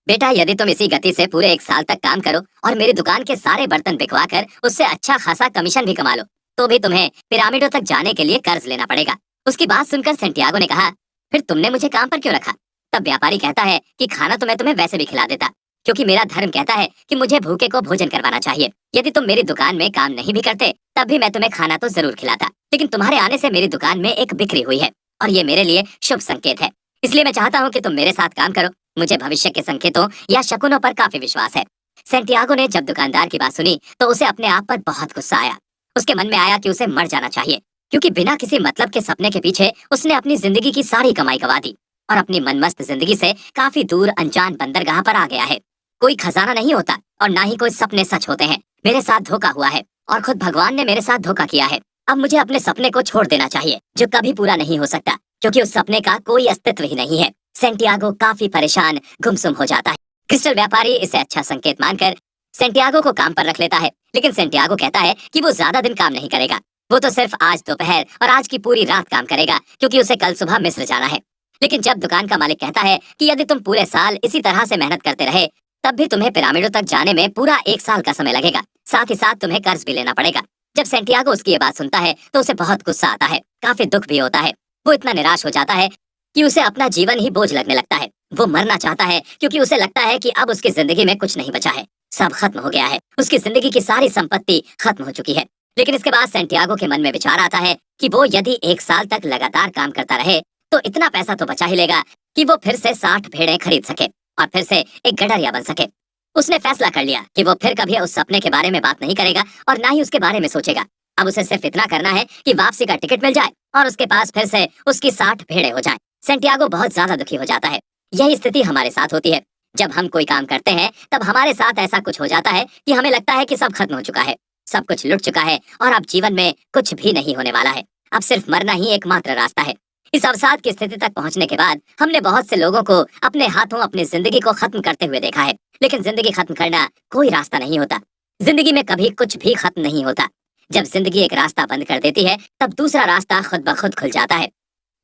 बेटा यदि तुम इसी गति से पूरे 1 साल तक काम करो और मेरी दुकान के सारे बर्तन बिकवा कर उससे अच्छा खासा कमीशन भी कमा लो तो भी तुम्हें पिरामिडों तक जाने के लिए कर्ज लेना पड़ेगा। उसकी बात सुनकर सेंटियागो ने कहा, फिर तुमने मुझे काम पर क्यों रखा? तब व्यापारी कहता है कि खाना तो मैं तुम्हें वैसे भी खिला देता, क्योंकि मेरा धर्म कहता है कि मुझे भूखे को भोजन करवाना चाहिए। यदि तुम मेरी दुकान में काम नहीं भी करते तब भी मैं तुम्हें खाना तो जरूर खिलाता, लेकिन तुम्हारे आने से मेरी दुकान में एक बिक्री हुई है और ये मेरे लिए शुभ संकेत है, इसलिए मैं चाहता हूँ कि तुम मेरे साथ काम करो। मुझे भविष्य के संकेतों या शकुनों पर काफी विश्वास है। सेंटियागो ने जब दुकानदार की बात सुनी तो उसे अपने आप पर बहुत गुस्सा आया। उसके मन में आया कि उसे मर जाना चाहिए, क्योंकि बिना किसी मतलब के सपने के पीछे उसने अपनी जिंदगी की सारी कमाई गवा दी और अपनी मनमस्त जिंदगी से काफी दूर अनजान बंदरगाह पर आ गया है। कोई खजाना नहीं होता और ना ही कोई सपने सच होते हैं। मेरे साथ धोखा हुआ है और खुद भगवान ने मेरे साथ धोखा किया है। अब मुझे अपने सपने को छोड़ देना चाहिए जो कभी पूरा नहीं हो सकता, क्योंकि उस सपने का कोई अस्तित्व ही नहीं है। सेंटियागो काफी परेशान गुमसुम हो जाता है। क्रिस्टल व्यापारी इसे अच्छा संकेत मानकर सेंटियागो को काम पर रख लेता है, लेकिन सेंटियागो कहता है कि वो ज्यादा दिन काम नहीं करेगा। वो तो सिर्फ आज दोपहर और आज की पूरी रात काम करेगा, क्योंकि उसे कल सुबह मिस्र जाना है। लेकिन जब दुकान का मालिक कहता है कि यदि तुम पूरे साल इसी तरह से मेहनत करते रहे तब भी तुम्हें पिरामिडों तक जाने में पूरा 1 साल का समय लगेगा, साथ ही साथ तुम्हें कर्ज भी लेना पड़ेगा। जब सेंटियागो उसकी ये बात सुनता है तो उसे बहुत गुस्सा आता है, काफी दुख भी होता है। वो इतना निराश हो जाता है कि उसे अपना जीवन ही बोझ लगने लगता है। वो मरना चाहता है क्योंकि उसे लगता है कि अब उसकी जिंदगी में कुछ नहीं बचा है, सब खत्म हो गया है। उसकी जिंदगी की सारी संपत्ति खत्म हो चुकी है। लेकिन इसके बाद सेंटियागो के मन में विचार आता है कि वो यदि 1 साल तक लगातार काम करता रहे तो इतना पैसा तो बचा ही लेगा कि वो फिर से 60 भेड़ें खरीद सके और फिर से एक गडरिया बन सके। उसने फैसला कर लिया कि वो फिर कभी उस सपने के बारे में बात नहीं करेगा और ना ही उसके बारे में सोचेगा। अब उसे सिर्फ इतना करना है कि वापसी का टिकट मिल जाए और उसके पास फिर से उसकी 60 भेड़ें हो जाएं। सेंटियागो बहुत ज्यादा दुखी हो जाता है। यही स्थिति हमारे साथ होती है। जब हम कोई काम करते हैं तब हमारे साथ ऐसा कुछ हो जाता है कि हमें लगता है कि सब खत्म हो चुका है, सब कुछ लुट चुका है और अब जीवन में कुछ भी नहीं होने वाला है। अब सिर्फ मरना ही एकमात्र रास्ता है। इस अवसाद की स्थिति तक पहुंचने के बाद हमने बहुत से लोगों को अपने हाथों अपनी जिंदगी को खत्म करते हुए देखा है, लेकिन जिंदगी खत्म करना कोई रास्ता नहीं होता। जिंदगी में कभी कुछ भी खत्म नहीं होता। जब जिंदगी एक रास्ता बंद कर देती है तब दूसरा रास्ता खुद ब खुद खुल जाता है।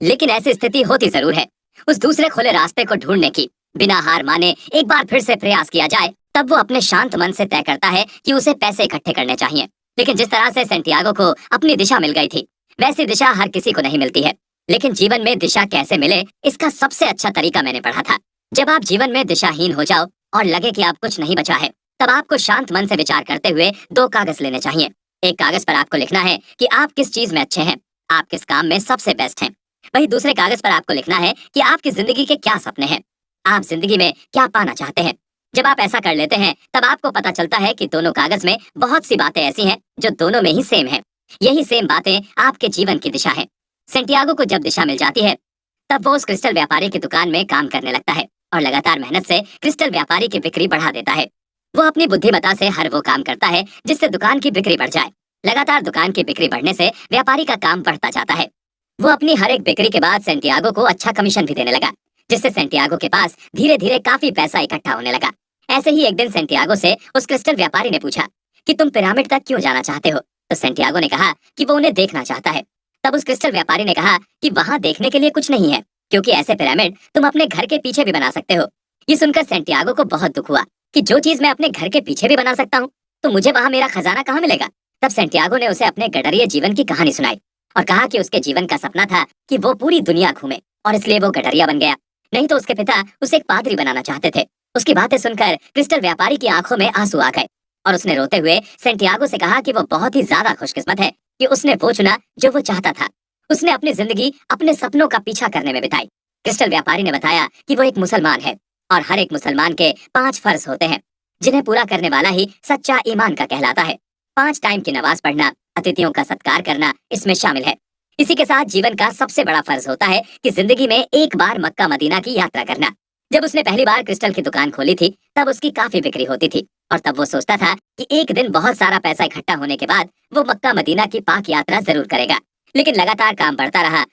लेकिन ऐसी स्थिति होती जरूर है। उस दूसरे खुले रास्ते को ढूंढने की बिना हार माने एक बार फिर से प्रयास किया जाए तब वो अपने शांत मन से तय करता है कि उसे पैसे इकट्ठे करने चाहिए। लेकिन जिस तरह से सेंटियागो को अपनी दिशा मिल गई थी वैसी दिशा हर किसी को नहीं मिलती है। लेकिन जीवन में दिशा कैसे मिले इसका सबसे अच्छा तरीका मैंने पढ़ा था। जब आप जीवन में दिशाहीन हो जाओ और लगे कि आप कुछ नहीं बचा है तब आपको शांत मन से विचार करते हुए 2 कागज लेने चाहिए। एक कागज पर आपको लिखना है कि आप किस चीज में अच्छे हैं, आप किस काम में सबसे बेस्ट हैं। वहीं दूसरे कागज पर आपको लिखना है कि आपकी जिंदगी के क्या सपने हैं, आप जिंदगी में क्या पाना चाहते हैं। जब आप ऐसा कर लेते हैं तब आपको पता चलता है कि दोनों कागज में बहुत सी बातें ऐसी हैं जो दोनों में ही सेम है। यही सेम बातें आपके जीवन की दिशा है। सेंटियागो को जब दिशा मिल जाती है तब वो उस क्रिस्टल व्यापारी की दुकान में काम करने लगता है और लगातार मेहनत से क्रिस्टल व्यापारी की बिक्री बढ़ा देता है। वो अपनी बुद्धिमत्ता से हर वो काम करता है जिससे दुकान की बिक्री बढ़ जाए। लगातार दुकान की बिक्री बढ़ने से व्यापारी का काम बढ़ता जाता है। वो अपनी हर एक बिक्री के बाद सेंटियागो को अच्छा कमीशन भी देने लगा, जिससे सेंटियागो के पास धीरे धीरे काफी पैसा इकट्ठा होने लगा। ऐसे ही एक दिन सेंटियागो से उस क्रिस्टल व्यापारी ने पूछा कि तुम पिरामिड तक क्यों जाना चाहते हो। तो सेंटियागो ने कहा कि वो उन्हें देखना चाहता है। तब उस क्रिस्टल व्यापारी ने कहा कि वहां देखने के लिए कुछ नहीं है, क्योंकि ऐसे पिरामिड तुम अपने घर के पीछे भी बना सकते हो। ये सुनकर सेंटियागो को बहुत दुख हुआ कि जो चीज मैं अपने घर के पीछे भी बना सकता हूँ तो मुझे वहां मेरा खजाना कहाँ मिलेगा। तब सेंटियागो ने उसे अपने गडरिये जीवन की कहानी सुनाई और कहा कि उसके जीवन का सपना था कि वो पूरी दुनिया घूमे और इसलिए वो गडरिया बन गया, नहीं तो उसके पिता उसे एक पादरी बनाना चाहते थे। उसकी बातें सुनकर क्रिस्टल व्यापारी की आंखों में आंसू आ गए और उसने रोते हुए सेंटियागो से कहा कि वो बहुत ही ज्यादा खुशकिस्मत है कि उसने वो चुना जो वो चाहता था। उसने अपनी जिंदगी अपने सपनों का पीछा करने में बिताई। क्रिस्टल व्यापारी ने बताया कि वो एक मुसलमान है और हर एक मुसलमान के 5 फर्ज होते हैं जिन्हें पूरा करने वाला ही सच्चा ईमान का कहलाता है। 5 टाइम की नमाज पढ़ना, अतिथियों का सत्कार करना इसमें शामिल है। इसी के साथ जीवन का सबसे बड़ा फर्ज होता है कि जिंदगी में एक बार मक्का मदीना की यात्रा करना। जब उसने पहली बार क्रिस्टल की दुकान खोली थी तब उसकी काफी बिक्री होती थी और तब वो सोचता था कि एक दिन बहुत सारा पैसा इकट्ठा होने के बाद वो मक्का मदीना की पाक यात्रा जरूर करेगा। लेकिन लगातार काम बढ़ता रहा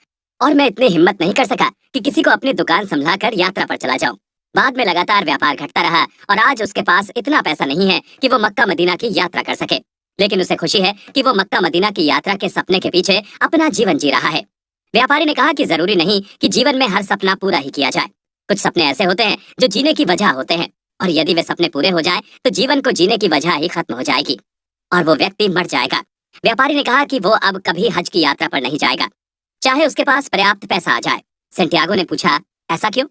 और मैं इतनी हिम्मत नहीं कर सका कि किसी को अपनी दुकान संभलाकर यात्रा पर चला जाऊं। बाद में लगातार व्यापार घटता रहा और आज उसके पास इतना पैसा नहीं है कि वो मक्का मदीना की यात्रा कर सके। लेकिन उसे खुशी है कि वो मक्का मदीना की यात्रा के सपने के पीछे अपना जीवन जी रहा है। व्यापारी ने कहा कि जरूरी नहीं कि जीवन में हर सपना पूरा ही किया जाए। कुछ सपने ऐसे होते हैं जो जीने की वजह होते हैं और यदि वे सपने पूरे हो जाए तो जीवन को जीने की वजह ही खत्म हो जाएगी और वो व्यक्ति मर जाएगा। व्यापारी ने कहा कि वो अब कभी हज की यात्रा पर नहीं जाएगा, चाहे उसके पास पर्याप्त पैसा आ जाए। सेंटियागो ने पूछा, ऐसा क्यों?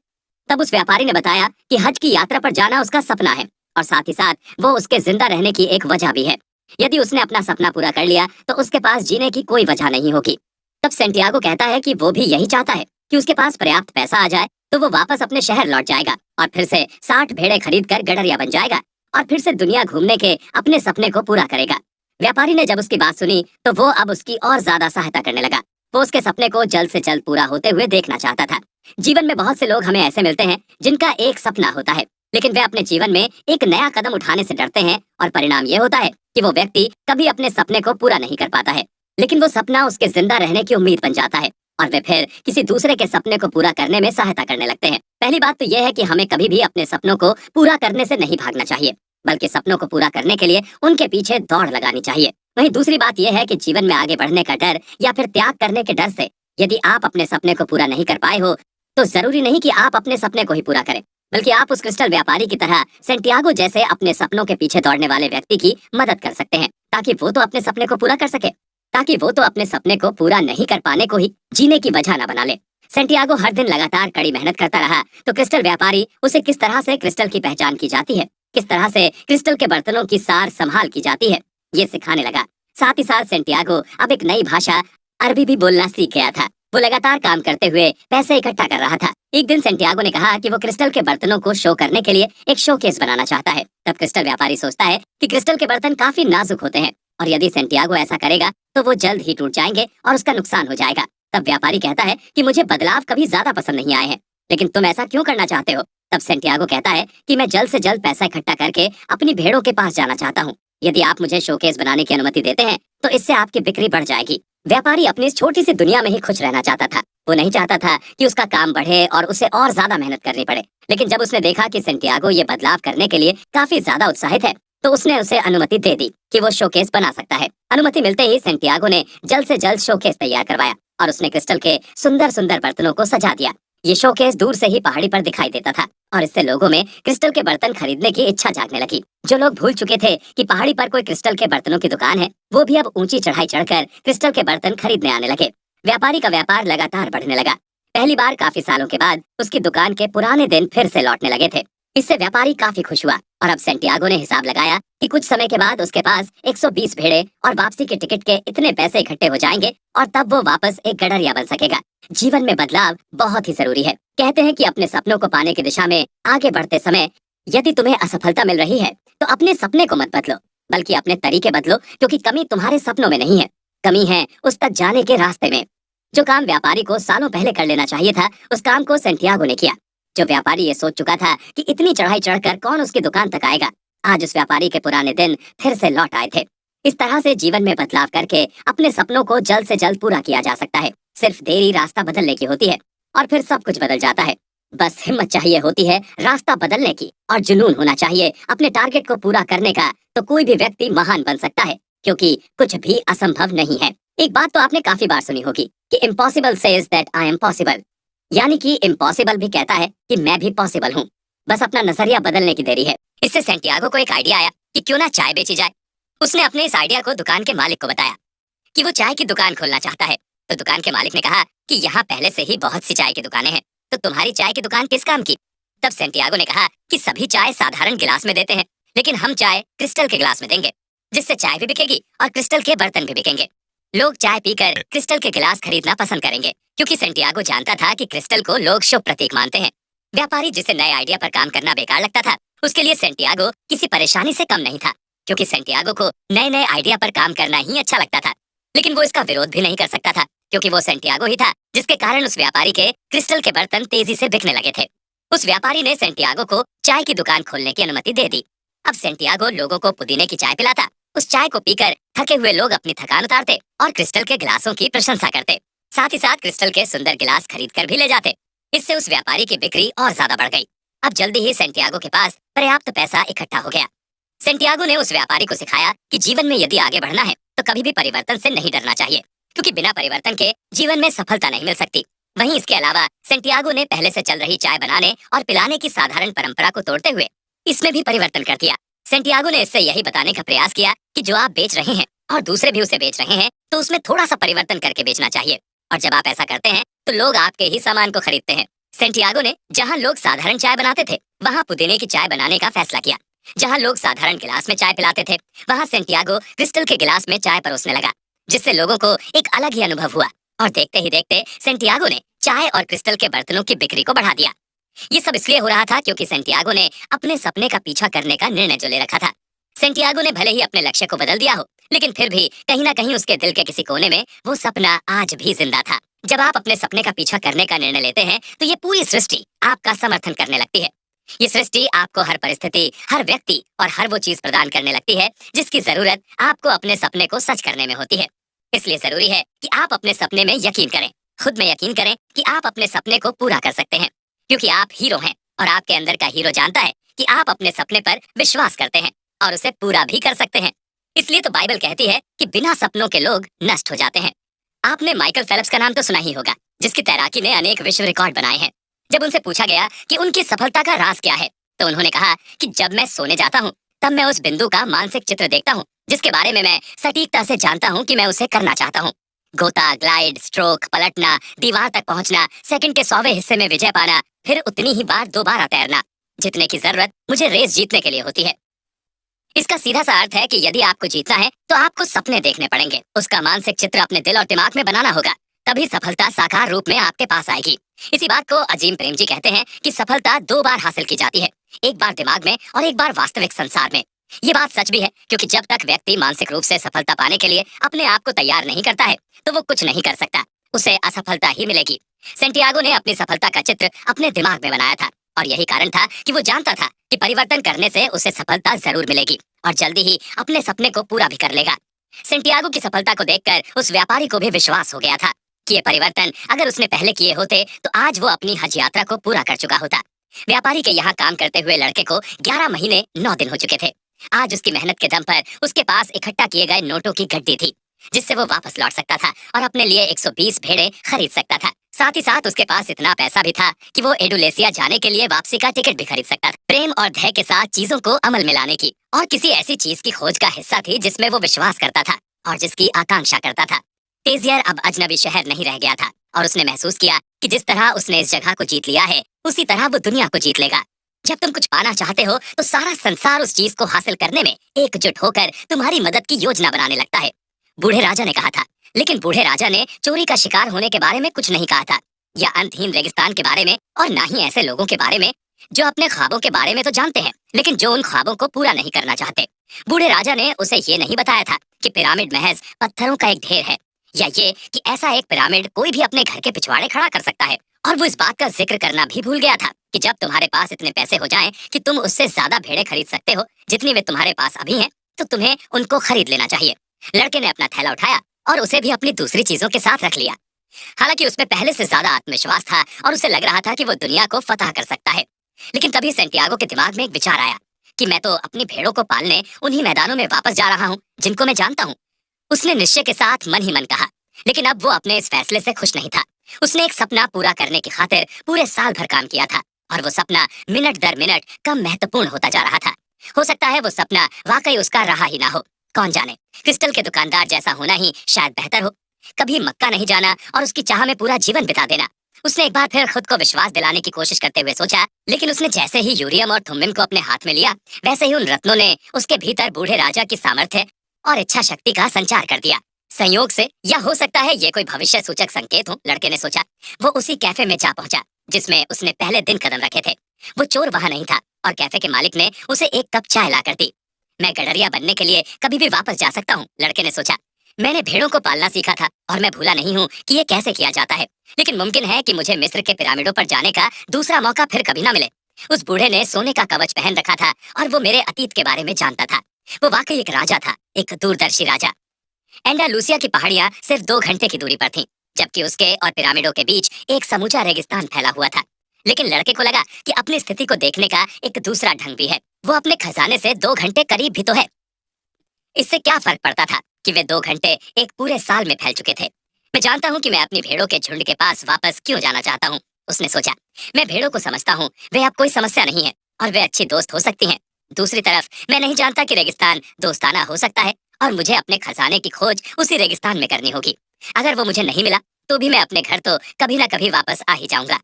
तब उस व्यापारी ने बताया कि हज की यात्रा पर जाना उसका सपना है और साथ ही साथ वो उसके जिंदा रहने की एक वजह भी है। यदि उसने अपना सपना पूरा कर लिया तो उसके पास जीने की कोई वजह नहीं होगी। तब सेंटियागो कहता है कि वो भी यही चाहता है कि उसके पास पर्याप्त पैसा आ जाए तो वो वापस अपने शहर लौट जाएगा और फिर से 60 भेड़े खरीद कर गडरिया बन जाएगा और फिर से दुनिया घूमने के अपने सपने को पूरा करेगा। व्यापारी ने जब उसकी बात सुनी तो वो अब उसकी और ज्यादा सहायता करने लगा। वो उसके सपने को जल्द से जल्द पूरा होते हुए देखना चाहता था। जीवन में बहुत से लोग हमें ऐसे मिलते हैं जिनका एक सपना होता है, लेकिन वे अपने जीवन में एक नया कदम उठाने से डरते हैं और परिणाम ये होता है कि वो व्यक्ति कभी अपने सपने को पूरा नहीं कर पाता है। लेकिन वो सपना उसके जिंदा रहने की उम्मीद बन जाता है और वे फिर किसी दूसरे के सपने को पूरा करने में सहायता करने लगते हैं। पहली बात तो यह है कि हमें कभी भी अपने सपनों को पूरा करने से नहीं भागना चाहिए, बल्कि सपनों को पूरा करने के लिए उनके पीछे दौड़ लगानी चाहिए। वहीं दूसरी बात यह है कि जीवन में आगे बढ़ने का डर या फिर त्याग करने के डर से यदि आप अपने सपने को पूरा नहीं कर पाए हो तो जरूरी नहीं कि आप अपने सपने को ही पूरा करें, बल्कि आप उस क्रिस्टल व्यापारी की तरह सेंटियागो जैसे अपने सपनों के पीछे दौड़ने वाले व्यक्ति की मदद कर सकते हैं ताकि वो तो अपने सपने को पूरा कर सके, ताकि वो तो अपने सपने को पूरा नहीं कर पाने को ही जीने की वजह न बना ले। सेंटियागो हर दिन लगातार कड़ी मेहनत करता रहा तो क्रिस्टल व्यापारी उसे किस तरह से क्रिस्टल की पहचान की जाती है, किस तरह से क्रिस्टल के बर्तनों की सार संभाल की जाती है, ये सिखाने लगा। साथ ही साथ सेंटियागो अब एक नई भाषा अरबी भी बोलना सीख गया था। वो लगातार काम करते हुए पैसे इकट्ठा कर रहा था। एक दिन सेंटियागो ने कहा कि वो क्रिस्टल के बर्तनों को शो करने के लिए एक शोकेस बनाना चाहता है। तब क्रिस्टल व्यापारी सोचता है कि क्रिस्टल के बर्तन काफी नाजुक होते हैं और यदि सेंटियागो ऐसा करेगा तो वो जल्द ही टूट जाएंगे और उसका नुकसान हो जाएगा। तब व्यापारी कहता है कि मुझे बदलाव कभी ज्यादा पसंद नहीं आए हैं, लेकिन तुम ऐसा क्यों करना चाहते हो? तब सेंटियागो कहता है कि मैं जल्द से जल्द पैसा इकट्ठा करके अपनी भेड़ों के पास जाना चाहता हूँ। यदि आप मुझे शोकेस बनाने की अनुमति देते हैं तो इससे आपकी बिक्री बढ़ जाएगी। व्यापारी अपनी इस छोटी सी दुनिया में ही खुश रहना चाहता था। वो नहीं चाहता था कि उसका काम बढ़े और उसे और ज्यादा मेहनत करनी पड़े। लेकिन जब उसने देखा कि सेंटियागो ये बदलाव करने के लिए काफी ज्यादा उत्साहित है तो उसने उसे अनुमति दे दी कि वो शोकेस बना सकता है। अनुमति मिलते ही सेंटियागो ने जल्द से जल्द शोकेस तैयार करवाया और उसने क्रिस्टल के सुंदर सुंदर बर्तनों को सजा दिया। ये शोकेस दूर से ही पहाड़ी पर दिखाई देता था और इससे लोगों में क्रिस्टल के बर्तन खरीदने की इच्छा जागने लगी। जो लोग भूल चुके थे कि पहाड़ी पर कोई क्रिस्टल के बर्तनों की दुकान है, वो भी अब ऊंची चढ़ाई चढ़कर क्रिस्टल के बर्तन खरीदने आने लगे। व्यापारी का व्यापार लगातार बढ़ने लगा। पहली बार काफी सालों के बाद उसकी दुकान के पुराने दिन फिर से लौटने लगे थे। इससे व्यापारी काफी खुश हुआ और अब सेंटियागो ने हिसाब लगाया कि कुछ समय के बाद उसके पास 120 भेड़े और वापसी के टिकट के इतने पैसे इकट्ठे हो जाएंगे और तब वो वापस एक गडरिया बन सकेगा। जीवन में बदलाव बहुत ही जरूरी है। कहते हैं कि अपने सपनों को पाने की दिशा में आगे बढ़ते समय यदि तुम्हें असफलता मिल रही है तो अपने सपने को मत बदलो, बल्कि अपने तरीके बदलो, क्योंकि कमी तुम्हारे सपनों में नहीं है, कमी है उस तक जाने के रास्ते में। जो काम व्यापारी को सालों पहले कर लेना चाहिए था, उस काम को सेंटियागो ने किया। जो व्यापारी ये सोच चुका था कि इतनी चढ़ाई चढ़कर कौन उसकी दुकान तक आएगा, आज उस व्यापारी के पुराने दिन फिर से लौट आए थे। इस तरह से जीवन में बदलाव करके अपने सपनों को जल्द से जल्द पूरा किया जा सकता है। सिर्फ देरी रास्ता बदलने की होती है और फिर सब कुछ बदल जाता है। बस हिम्मत चाहिए होती है रास्ता बदलने की और जुनून होना चाहिए अपने टारगेट को पूरा करने का, तो कोई भी व्यक्ति महान बन सकता है, क्योंकि कुछ भी असंभव नहीं है। एक बात तो आपने काफी बार सुनी होगी कि impossible says that I am possible, यानी कि इम्पॉसिबल भी कहता है कि मैं भी पॉसिबल हूँ। बस अपना नजरिया बदलने की देरी है। इससे सेंटियागो को एक आइडिया आया कि क्यों ना चाय बेची जाए। उसने अपने इस आइडिया को दुकान के मालिक को बताया कि वो चाय की दुकान खोलना चाहता है। तो दुकान के मालिक ने कहा कि यहाँ पहले से ही बहुत सी चाय की दुकानें हैं, तो तुम्हारी चाय की दुकान किस काम की? तब सेंटियागो ने कहा कि सभी चाय साधारण गिलास में देते हैं, लेकिन हम चाय क्रिस्टल के गिलास में देंगे, जिससे चाय भी बिकेगी और क्रिस्टल के बर्तन भी बिकेंगे। लोग चाय पीकर क्रिस्टल के गिलास खरीदना पसंद करेंगे, क्योंकि सेंटियागो जानता था कि क्रिस्टल को लोग शुभ प्रतीक मानते हैं। व्यापारी जिसे नए आइडिया पर काम करना बेकार लगता था, उसके लिए सेंटियागो किसी परेशानी से कम नहीं था, क्योंकि सेंटियागो को नए नए आइडिया पर काम करना ही अच्छा लगता था। लेकिन वो इसका विरोध भी नहीं कर सकता था, क्योंकि वो सेंटियागो ही था जिसके कारण उस व्यापारी के क्रिस्टल के बर्तन तेजी से बिकने लगे थे। उस व्यापारी ने सेंटियागो को चाय की दुकान खोलने की अनुमति दे दी। अब सेंटियागो लोगों को पुदीने की चाय पिलाता। उस चाय को पीकर थके हुए लोग अपनी थकान उतारते और क्रिस्टल के गिलासों की प्रशंसा करते। साथ ही साथ क्रिस्टल के सुंदर गिलास खरीद कर भी ले जाते। इससे उस व्यापारी की बिक्री और ज्यादा बढ़ गई। अब जल्दी ही सेंटियागो के पास पर्याप्त पैसा इकट्ठा हो गया। सेंटियागो ने उस व्यापारी को सिखाया कि जीवन में यदि आगे बढ़ना है तो कभी भी परिवर्तन से नहीं डरना चाहिए, क्योंकि बिना परिवर्तन के जीवन में सफलता नहीं मिल सकती। वहीं इसके अलावा सेंटियागो ने पहले से चल रही चाय बनाने और पिलाने की साधारण परंपरा को तोड़ते हुए इसमें भी परिवर्तन कर दिया। सेंटियागो ने इससे यही बताने का प्रयास किया कि जो आप बेच रहे हैं और दूसरे भी उसे बेच रहे हैं, तो उसमें थोड़ा सा परिवर्तन करके बेचना चाहिए, और जब आप ऐसा करते हैं तो लोग आपके ही सामान को खरीदते हैं। सेंटियागो ने जहाँ लोग साधारण चाय बनाते थे वहाँ पुदीने की चाय बनाने का फैसला किया। जहाँ लोग साधारण गिलास में चाय पिलाते थे वहाँ सेंटियागो क्रिस्टल के गिलास में चाय परोसने लगा, जिससे लोगों को एक अलग ही अनुभव हुआ। और देखते ही देखते सेंटियागो ने चाय और क्रिस्टल के बर्तनों की बिक्री को बढ़ा दिया। ये सब इसलिए हो रहा था क्योंकि सेंटियागो ने अपने सपने का पीछा करने का निर्णय जो ले रखा था। सेंटियागो ने भले ही अपने लक्ष्य को बदल दिया हो, लेकिन फिर भी कहीं ना कहीं उसके दिल के किसी कोने में वो सपना आज भी जिंदा था। जब आप अपने सपने का पीछा करने का निर्णय लेते हैं तो ये पूरी सृष्टि आपका समर्थन करने लगती है। ये सृष्टि आपको हर परिस्थिति, हर व्यक्ति और हर वो चीज प्रदान करने लगती है जिसकी जरूरत आपको अपने सपने को सच करने में होती है। इसलिए जरूरी है कि आप अपने सपने में यकीन करें, खुद में यकीन करें कि आप अपने सपने को पूरा कर सकते हैं, क्योंकि आप हीरो हैं और आपके अंदर का हीरो जानता है कि आप अपने सपने पर विश्वास करते हैं और उसे पूरा भी कर सकते हैं। इसलिए तो बाइबल कहती है कि बिना सपनों के लोग नष्ट हो जाते हैं। आपने माइकल फेल्प्स का नाम तो सुना ही होगा, जिसकी तैराकी में अनेक विश्व रिकॉर्ड बनाए हैं। जब उनसे पूछा गया कि उनकी सफलता का राज क्या है, तो उन्होंने कहा कि जब मैं सोने जाता हूँ तब मैं उस बिंदु का मानसिक चित्र देखता हूँ जिसके बारे में मैं सटीकता से जानता हूँ कि मैं उसे करना चाहता हूँ। गोता, ग्लाइड, स्ट्रोक, पलटना, दीवार तक पहुंचना, सेकंड के 100वें हिस्से में विजय पाना, फिर उतनी ही बार दोबारा तैरना, जितने की जरूरत मुझे रेस जीतने के लिए होती है। इसका सीधा सा अर्थ है कि यदि आपको जीतना है तो आपको सपने देखने पड़ेंगे, उसका मानसिक चित्र अपने दिल और दिमाग में बनाना होगा, तभी सफलता साकार रूप में आपके पास आएगी। इसी बात को अजीम प्रेम जी कहते हैं कि सफलता 2 बार हासिल की जाती है, एक बार दिमाग में और एक बार वास्तविक संसार में। ये बात सच भी है, क्योंकि जब तक व्यक्ति मानसिक रूप से सफलता पाने के लिए अपने आप को तैयार नहीं करता है तो वो कुछ नहीं कर सकता, उसे असफलता ही मिलेगी। सेंटियागो ने अपनी सफलता का चित्र अपने दिमाग में बनाया था और यही कारण था कि वो जानता था कि परिवर्तन करने से उसे सफलता जरूर मिलेगी और जल्दी ही अपने सपने को पूरा भी कर लेगा। सेंटियागो की सफलता को देखकर उस व्यापारी को भी विश्वास हो गया था कि ये परिवर्तन अगर उसने पहले किए होते तो आज वो अपनी हज यात्रा को पूरा कर चुका होता। व्यापारी के यहाँ काम करते हुए लड़के को 11 महीने 9 दिन हो चुके थे। आज उसकी मेहनत के दम पर उसके पास इकट्ठा किए गए नोटों की गड्डी थी, जिससे वो वापस लौट सकता था और अपने लिए 120 भेड़े खरीद सकता था। साथ ही साथ उसके पास इतना पैसा भी था कि वो एडुलेसिया जाने के लिए वापसी का टिकट भी खरीद सकता था। प्रेम और धैर्य के साथ चीजों को अमल में लाने की और किसी ऐसी चीज की खोज का हिस्सा थी जिसमें वो विश्वास करता था और जिसकी आकांक्षा करता था। तेजियर अब अजनबी शहर नहीं रह गया था और उसने महसूस किया कि जिस तरह उसने इस जगह को जीत लिया है उसी तरह वो दुनिया को जीत लेगा। जब तुम कुछ पाना चाहते हो तो सारा संसार उस चीज को हासिल करने में एकजुट होकर तुम्हारी मदद की योजना बनाने लगता है। बूढ़े राजा ने कहा था। लेकिन बूढ़े राजा ने चोरी का शिकार होने के बारे में कुछ नहीं कहा था, या अंतहीन रेगिस्तान के बारे में, और ना ही ऐसे लोगों के बारे में जो अपने ख्वाबों के बारे में तो जानते हैं लेकिन जो उन ख्वाबों को पूरा नहीं करना चाहते। बूढ़े राजा ने उसे ये नहीं बताया था कि पिरामिड महज पत्थरों का एक ढेर है, या ये कि ऐसा एक पिरामिड कोई भी अपने घर के पिछवाड़े खड़ा कर सकता है। और वो इस बात का जिक्र करना भी भूल गया था कि जब तुम्हारे पास इतने पैसे हो जाएं कि तुम उससे ज्यादा भेड़ें खरीद सकते हो जितनी वे तुम्हारे पास अभी हैं, तो तुम्हें उनको खरीद लेना चाहिए। लड़के ने अपना थैला उठाया और उसे भी अपनी दूसरी चीजों के साथ रख लिया। हालांकि उसमें पहले से ज्यादा आत्मविश्वास था और उसे लग रहा था कि वो दुनिया को फतह कर सकता है। लेकिन तभी सैंटियागो के दिमाग में एक विचार आया कि मैं तो अपनी भेड़ों को पालने उन्हीं मैदानों में वापस जा रहा हूँ जिनको मैं जानता हूँ। उसने निश्चय के साथ मन ही मन कहा। लेकिन अब वो अपने इस फैसले से खुश नहीं था। उसने एक सपना पूरा करने की खातिर पूरे साल भर काम किया था और वो सपना मिनट दर मिनट कम महत्वपूर्ण होता जा रहा था। हो सकता है वो सपना वाकई उसका रहा ही ना हो, कौन जाने। क्रिस्टल के दुकानदार जैसा होना ही शायद बेहतर हो। कभी मक्का नहीं जाना और उसकी चाह में पूरा जीवन बिता देना। उसने एक बार फिर खुद को विश्वास दिलाने की कोशिश करते हुए सोचा, लेकिन उसने जैसे ही यूरियम और थुम्बिम को अपने हाथ में लिया, वैसे ही उन रत्नों ने उसके भीतर बूढ़े राजा की सामर्थ्य और इच्छा शक्ति का संचार कर दिया। संयोग से, या हो सकता है ये कोई भविष्य सूचक संकेत हो, लड़के ने सोचा। वो उसी कैफे में जा पहुंचा जिसमें उसने पहले दिन कदम रखे थे। वो चोर वहां नहीं था और कैफे के मालिक ने उसे एक कप चाय ला कर दी। मैं गडरिया बनने के लिए कभी भी वापस जा सकता हूँ, लड़के ने सोचा। मैंने भेड़ों को पालना सीखा था और मैं भूला नहीं हूँ कि ये कैसे किया जाता है। लेकिन मुमकिन है कि मुझे मिस्र के पिरामिडों पर जाने का दूसरा मौका फिर कभी ना मिले। उस बूढ़े ने सोने का कवच पहन रखा था और वो मेरे अतीत के बारे में जानता था। वो वाकई एक राजा था, एक दूरदर्शी राजा। एंडालुसिया की पहाड़ियां सिर्फ 2 घंटे की दूरी पर थीं, जबकि उसके और पिरामिडों के बीच एक समूचा रेगिस्तान फैला हुआ था। लेकिन लड़के को लगा कि अपनी स्थिति को देखने का एक दूसरा ढंग भी है। वो अपने खजाने से 2 घंटे करीब भी तो है। इससे क्या फर्क पड़ता था कि वे 2 घंटे एक पूरे साल में फैल चुके थे। मैं जानता हूँ कि मैं अपनी भेड़ों के झुंड के पास वापस क्यों जाना चाहता हूँ, उसने सोचा। मैं भेड़ों को समझता हूँ, वे अब कोई समस्या नहीं है और वे अच्छी दोस्त हो सकती हैं। दूसरी तरफ मैं नहीं जानता कि रेगिस्तान दोस्ताना हो सकता है और मुझे अपने खजाने की खोज उसी रेगिस्तान में करनी होगी। अगर वो मुझे नहीं मिला तो भी मैं अपने घर तो कभी ना कभी वापस आ ही जाऊंगा।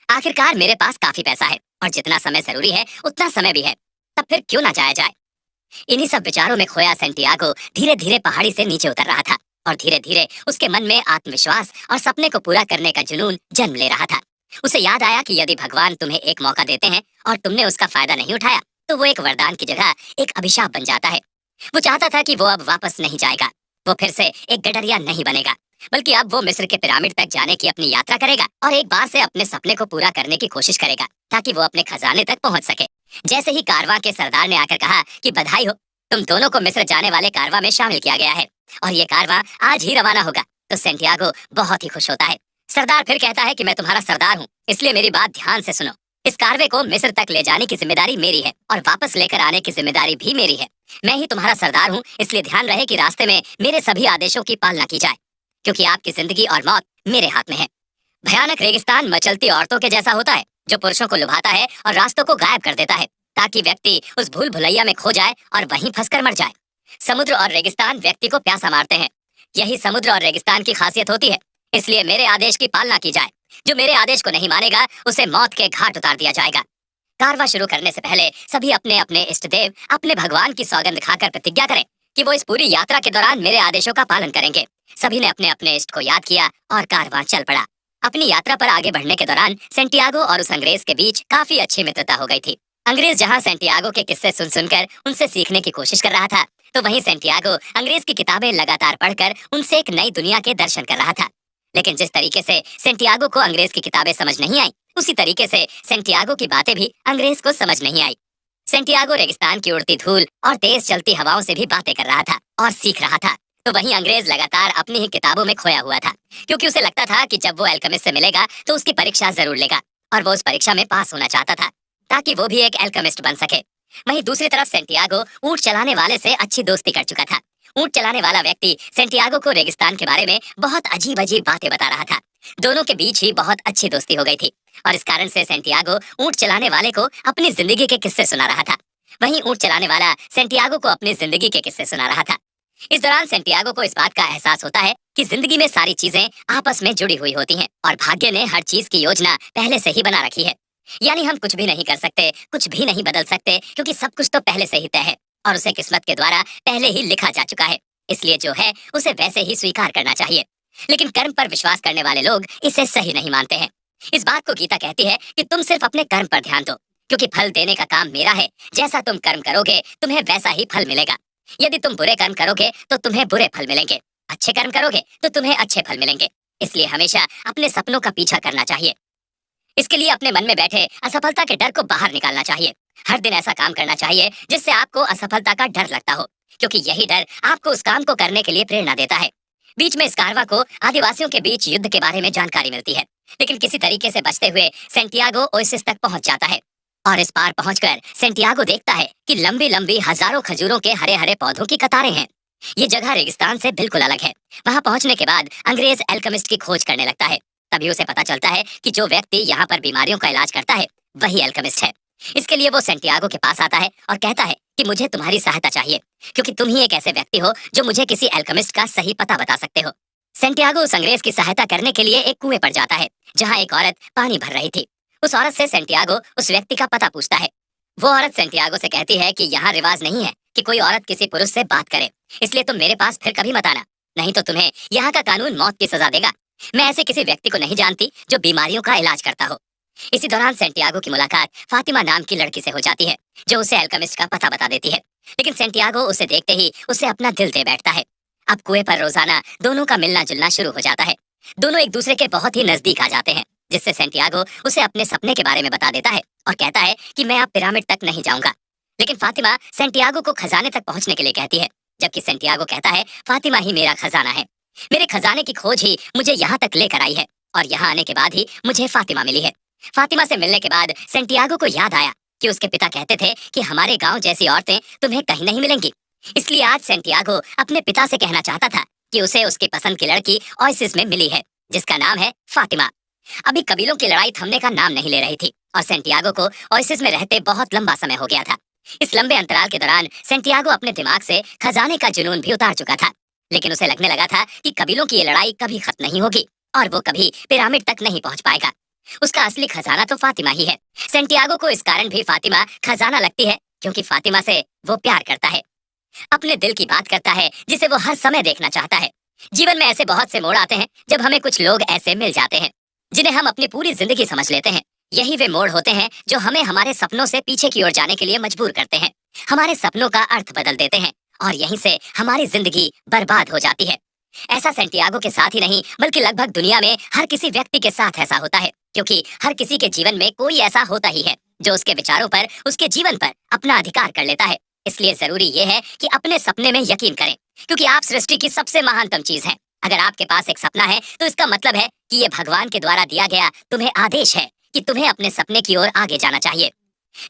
आखिरकार मेरे पास काफी पैसा है और जितना समय जरूरी है उतना समय भी है, तब फिर क्यों ना जाया जाए। इन्हीं सब विचारों में खोया सैंटियागो धीरे धीरे पहाड़ी से नीचे उतर रहा था और धीरे धीरे उसके मन में आत्मविश्वास और सपने को पूरा करने का जुनून जन्म ले रहा था। उसे याद आया कि यदि भगवान तुम्हें एक मौका देते हैं और तुमने उसका फायदा नहीं उठाया तो वो एक वरदान की जगह एक अभिशाप बन जाता है। वो चाहता था कि वो अब वापस नहीं जाएगा, वो फिर से एक गडरिया नहीं बनेगा, बल्कि अब वो मिस्र के पिरामिड तक जाने की अपनी यात्रा करेगा और एक बार से अपने सपने को पूरा करने की कोशिश करेगा ताकि वो अपने खजाने तक पहुंच सके। जैसे ही कारवां के सरदार ने आकर कहा कि बधाई हो, तुम दोनों को मिस्र जाने वाले कारवां में शामिल किया गया है और ये कारवां आज ही रवाना होगा, तो सैंटियागो बहुत ही खुश होता है। सरदार फिर कहता है कि मैं तुम्हारा सरदार हूँ, इसलिए मेरी बात ध्यान से सुनो। इस कारवे को मिस्र तक ले जाने की जिम्मेदारी मेरी है और वापस लेकर आने की जिम्मेदारी भी मेरी है। मैं ही तुम्हारा सरदार हूँ, इसलिए ध्यान रहे कि रास्ते में मेरे सभी आदेशों की पालना की जाए, क्योंकि आपकी जिंदगी और मौत मेरे हाथ में है। भयानक रेगिस्तान मचलती औरतों के जैसा होता है जो पुरुषों को लुभाता है और रास्तों को गायब कर देता है ताकि व्यक्ति उस भूल भुलैया में खो जाए और वहीं फंसकर मर जाए। समुद्र और रेगिस्तान व्यक्ति को प्यासा मारते हैं, यही समुद्र और रेगिस्तान की खासियत होती है। इसलिए मेरे आदेश की पालना की जाए। जो मेरे आदेश को नहीं मानेगा उसे मौत के घाट उतार दिया जाएगा। कारवां शुरू करने से पहले सभी अपने अपने इष्ट देव, अपने भगवान की सौगंध खाकर प्रतिज्ञा करें कि वो इस पूरी यात्रा के दौरान मेरे आदेशों का पालन करेंगे। सभी ने अपने अपने इष्ट को याद किया और कारवां चल पड़ा। अपनी यात्रा पर आगे बढ़ने के दौरान सैंटियागो और उस अंग्रेज के बीच काफी अच्छी मित्रता हो गई थी। अंग्रेज जहाँ सैंटियागो के किस्से सुन सुनकर उनसे सीखने की कोशिश कर रहा था, तो वहीं सैंटियागो अंग्रेज की किताबें लगातार पढ़कर उनसे एक नई दुनिया के दर्शन कर रहा था। लेकिन जिस तरीके से सैंटियागो को अंग्रेज की किताबें समझ नहीं आई, उसी तरीके से सैंटियागो की बातें भी अंग्रेज को समझ नहीं आई। सैंटियागो रेगिस्तान की उड़ती धूल और तेज चलती हवाओं से भी बातें कर रहा था और सीख रहा था, तो वहीं अंग्रेज लगातार अपनी ही किताबों में खोया हुआ था, क्योंकि उसे लगता था कि जब वो एल्केमिस्ट से मिलेगा तो उसकी परीक्षा जरूर लेगा और वो उस परीक्षा में पास होना चाहता था ताकि वो भी एक एल्केमिस्ट बन सके। वहीं दूसरी तरफ सैंटियागो ऊंट चलाने वाले से अच्छी दोस्ती कर चुका था। ऊंट चलाने वाला व्यक्ति सैंटियागो को रेगिस्तान के बारे में बहुत अजीब अजीब बातें बता रहा था। दोनों के बीच ही बहुत अच्छी दोस्ती हो गई थी और इस कारण से सैंटियागो ऊंट चलाने वाले को अपनी जिंदगी के किस्से सुना रहा था, वहीं ऊंट चलाने वाला सैंटियागो को अपनी जिंदगी के किस्से सुना रहा था। इस दौरान सैंटियागो को इस बात का एहसास होता है कि जिंदगी में सारी चीजें आपस में जुड़ी हुई होती हैं और भाग्य ने हर चीज की योजना पहले से ही बना रखी है। यानी हम कुछ भी नहीं कर सकते, कुछ भी नहीं बदल सकते, क्योंकि सब कुछ तो पहले से ही तय है और उसे किस्मत के द्वारा पहले ही लिखा जा चुका है। इसलिए जो है उसे वैसे ही स्वीकार करना चाहिए। लेकिन कर्म पर विश्वास करने वाले लोग इसे सही नहीं मानते हैं। इस बात को गीता कहती है कि तुम सिर्फ अपने कर्म पर ध्यान दो, क्योंकि फल देने का काम मेरा है। जैसा तुम कर्म करोगे तुम्हें वैसा ही फल मिलेगा। यदि तुम बुरे कर्म करोगे तो तुम्हें बुरे फल मिलेंगे, अच्छे कर्म करोगे तो तुम्हें अच्छे फल मिलेंगे। इसलिए हमेशा अपने सपनों का पीछा करना चाहिए। इसके लिए अपने मन में बैठे असफलता के डर को बाहर निकालना चाहिए। हर दिन ऐसा काम करना चाहिए जिससे आपको असफलता का डर लगता हो, क्योंकि यही डर आपको उस काम को करने के लिए प्रेरणा देता है। बीच में स्कारवा को आदिवासियों के बीच युद्ध के बारे में जानकारी मिलती है, लेकिन किसी तरीके से बचते हुए सेंटियागो ओएसिस तक पहुंच जाता है। और इस पार पहुंचकर सेंटियागो देखता है कि लंबी लंबी हजारों खजूरों के हरे हरे पौधों की कतारें हैं। ये जगह रेगिस्तान से बिल्कुल अलग है। वहां पहुंचने के बाद अंग्रेज एल्केमिस्ट की खोज करने लगता है। तभी उसे पता चलता है कि जो व्यक्ति यहाँ पर बीमारियों का इलाज करता है वही एल्केमिस्ट है। इसके लिए वो सेंटियागो के पास आता है और कहता है कि मुझे तुम्हारी सहायता चाहिए, क्योंकि तुम ही एक ऐसे व्यक्ति हो जो मुझे किसी एल्केमिस्ट का सही पता बता सकते हो। सेंटियागो उस अंग्रेज की सहायता करने के लिए एक कुएं पर जाता है, जहाँ एक औरत पानी भर रही थी। उस औरत से सेंटियागो उस व्यक्ति का पता पूछता है। वो औरत सेंटियागो से कहती है कि यहाँ रिवाज नहीं है कि कोई औरत किसी पुरुष से बात करे, इसलिए तुम मेरे पास फिर कभी मत आना, नहीं तो तुम्हें यहाँ का कानून मौत की सजा देगा। मैं ऐसे किसी व्यक्ति को नहीं जानती जो बीमारियों का इलाज करता हो। इसी दौरान सेंटियागो की मुलाकात फातिमा नाम की लड़की से हो जाती है, जो उसे एल्केमिस्ट का पता बता देती है। लेकिन सेंटियागो उसे देखते ही उसे अपना दिल दे बैठता है। अब कुएं पर रोजाना दोनों का मिलना जुलना शुरू हो जाता है। दोनों एक दूसरे के बहुत ही नजदीक आ जाते हैं, जिससे सेंटियागो उसे अपने सपने के बारे में बता देता है और कहता है कि मैं अब पिरामिड तक नहीं जाऊंगा। लेकिन फातिमा सेंटियागो को खजाने तक पहुंचने के लिए कहती है, जबकि सेंटियागो कहता है फातिमा ही मेरा खजाना है। मेरे खजाने की खोज ही मुझे यहाँ तक लेकर आई है और यहाँ आने के बाद ही मुझे फातिमा मिली है। फातिमा से मिलने के बाद सेंटियागो को याद आया कि उसके पिता कहते थे कि हमारे गांव जैसी औरतें तुम्हें कहीं नहीं मिलेंगी। इसलिए आज सेंटियागो अपने पिता से कहना चाहता था कि उसे उसकी पसंद की लड़की ओएसिस में मिली है, जिसका नाम है फातिमा। अभी कबीलों की लड़ाई थमने का नाम नहीं ले रही थी और सेंटियागो को ओएसिस में रहते बहुत लंबा समय हो गया था। इस लंबे अंतराल के दौरान सेंटियागो अपने दिमाग से खजाने का जुनून भी उतार चुका था, लेकिन उसे लगने लगा था कि कबीलों की ये लड़ाई कभी खत्म नहीं होगी और वो कभी पिरामिड तक नहीं पहुंच पाएगा। उसका असली खजाना तो फातिमा ही है। सेंटियागो को इस कारण भी फातिमा खजाना लगती है, क्योंकि फातिमा से वो प्यार करता है, अपने दिल की बात करता है, जिसे वो हर समय देखना चाहता है। जीवन में ऐसे बहुत से मोड़ आते हैं जब हमें कुछ लोग ऐसे मिल जाते हैं जिन्हें हम अपनी पूरी जिंदगी समझ लेते हैं। यही वे मोड़ होते हैं जो हमें हमारे सपनों से पीछे की ओर जाने के लिए मजबूर करते हैं, हमारे सपनों का अर्थ बदल देते हैं और यहीं से हमारी जिंदगी बर्बाद हो जाती है। ऐसा सेंटियागो के साथ ही नहीं बल्कि लगभग दुनिया में हर किसी व्यक्ति के साथ ऐसा होता है, क्योंकि हर किसी के जीवन में कोई ऐसा होता ही है जो उसके विचारों पर, उसके जीवन पर अपना अधिकार कर लेता है। इसलिए जरूरी ये है कि अपने सपने में यकीन करें, क्योंकि आप सृष्टि की सबसे महानतम चीज हैं। अगर आपके पास एक सपना है तो इसका मतलब है कि ये भगवान के द्वारा दिया गया तुम्हें आदेश है कि तुम्हें अपने सपने की ओर आगे जाना चाहिए।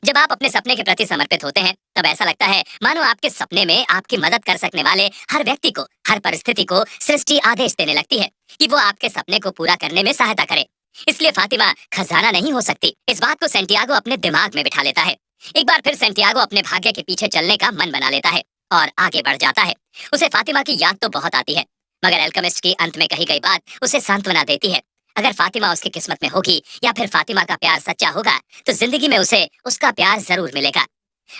जब आप अपने सपने के प्रति समर्पित होते हैं तब ऐसा लगता है मानो आपके सपने में आपकी मदद कर सकने वाले हर व्यक्ति को, हर परिस्थिति को सृष्टि आदेश देने लगती है कि वो आपके सपने को पूरा करने में सहायता करे। इसलिए फातिमा खजाना नहीं हो सकती। इस बात को सेंटियागो अपने दिमाग में बिठा लेता है। एक बार फिर सेंटियागो अपने भाग्य के पीछे चलने का मन बना लेता है और आगे बढ़ जाता है। उसे फातिमा की याद तो बहुत आती है, मगर एल्केमिस्ट की अंत में कही गई बात उसे सांत्वना देती है। अगर फातिमा उसकी किस्मत में होगी या फिर फातिमा का प्यार सच्चा होगा तो जिंदगी में उसे उसका प्यार जरूर मिलेगा।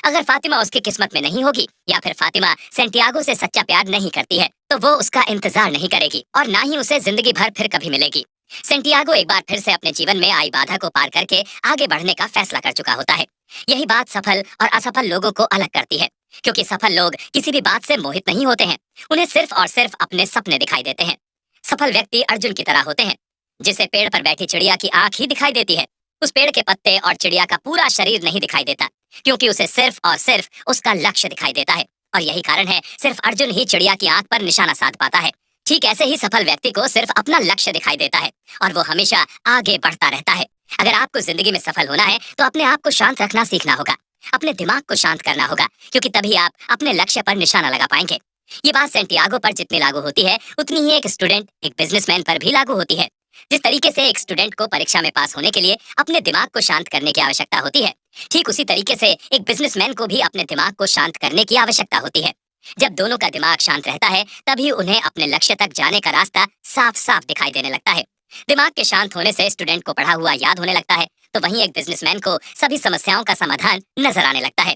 अगर फातिमा उसकी किस्मत में नहीं होगी या फिर फातिमा सेंटियागो से सच्चा प्यार नहीं करती है तो वो उसका इंतजार नहीं करेगी और ना ही उसे जिंदगी भर फिर कभी मिलेगी। सेंटियागो एक बार फिर से अपने जीवन में आई बाधा को पार करके आगे बढ़ने का फैसला कर चुका होता है। यही बात सफल और असफल लोगों को अलग करती है, क्योंकि सफल लोग किसी भी बात से मोहित नहीं होते हैं, उन्हें सिर्फ और सिर्फ अपने सपने दिखाई देते हैं। सफल व्यक्ति अर्जुन की तरह होते हैं, जिसे पेड़ पर बैठी चिड़िया की आंख ही दिखाई देती है। उस पेड़ के पत्ते और चिड़िया का पूरा शरीर नहीं दिखाई देता, क्योंकि उसे सिर्फ और सिर्फ उसका लक्ष्य दिखाई देता है। और यही कारण है सिर्फ अर्जुन ही चिड़िया की आंख पर निशाना साध पाता है। ठीक ऐसे ही सफल व्यक्ति को सिर्फ अपना लक्ष्य दिखाई देता है और वो हमेशा आगे बढ़ता रहता है। अगर आपको जिंदगी में सफल होना है तो अपने आप को शांत रखना सीखना होगा, अपने दिमाग को शांत करना होगा, क्योंकि तभी आप अपने लक्ष्य पर निशाना लगा पाएंगे। ये बात सेंटियागो पर जितनी लागू होती है उतनी ही एक स्टूडेंट, एक बिजनेसमैन पर भी लागू होती है। जिस तरीके से एक स्टूडेंट को परीक्षा में पास होने के लिए अपने दिमाग को शांत करने की आवश्यकता होती है, ठीक उसी तरीके से एक बिजनेसमैन को भी अपने दिमाग को शांत करने की आवश्यकता होती है। जब दोनों का दिमाग शांत रहता है तभी उन्हें अपने लक्ष्य तक जाने का रास्ता साफ साफ दिखाई देने लगता है। दिमाग के शांत होने से स्टूडेंट को पढ़ा हुआ याद होने लगता है, तो वहीं एक बिजनेसमैन को सभी समस्याओं का समाधान नजर आने लगता है।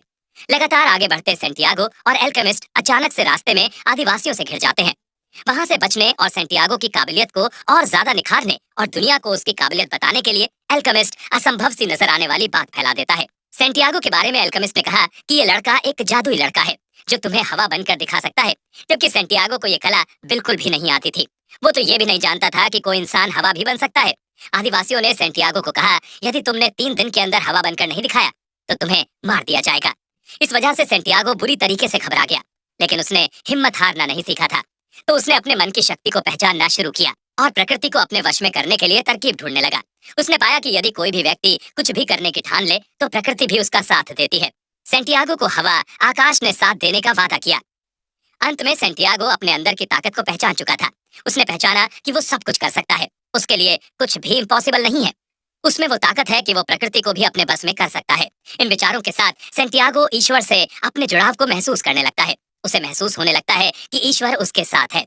लगातार आगे बढ़ते सैंटियागो और एल्केमिस्ट अचानक से रास्ते में आदिवासियों से घिर जाते हैं। वहां से बचने और सैंटियागो की काबिलियत को और ज्यादा निखारने और दुनिया को उसकी काबिलियत बताने के लिए एल्केमिस्ट असंभव सी नजर आने वाली बात फैला देता है। सैंटियागो के बारे में एल्केमिस्ट ने कहा कि ये लड़का एक जादुई लड़का है जो तुम्हें हवा बनकर दिखा सकता है, जबकि सैंटियागो को ये कला बिल्कुल भी नहीं आती थी। वो तो ये भी नहीं जानता था कि कोई इंसान हवा भी बन सकता है। आदिवासियों ने सैंटियागो को कहा, यदि तुमने 3 दिन के अंदर हवा बनकर नहीं दिखाया तो तुम्हें मार दिया जाएगा। इस वजह से सैंटियागो बुरी तरीके से घबरा गया, लेकिन उसने हिम्मत हारना नहीं सीखा था। तो उसने अपने मन की शक्ति को पहचानना शुरू किया और प्रकृति को अपने वश में करने के लिए तरकीब ढूंढने लगा। उसने पाया कि यदि कोई भी व्यक्ति कुछ भी करने की ठान ले तो प्रकृति भी उसका साथ देती है। सैंटियागो को हवा, आकाश ने साथ देने का वादा किया। अंत में सैंटियागो अपने अंदर की ताकत को पहचान चुका था। उसने पहचाना कि वो सब कुछ कर सकता है, उसके लिए कुछ भी इम्पॉसिबल नहीं है। उसमें वो ताकत है कि वो प्रकृति को भी अपने बस में कर सकता है। इन विचारों के साथ सैंटियागो ईश्वर से अपने जुड़ाव को महसूस करने लगता है। उसे महसूस होने लगता है कि ईश्वर उसके साथ है।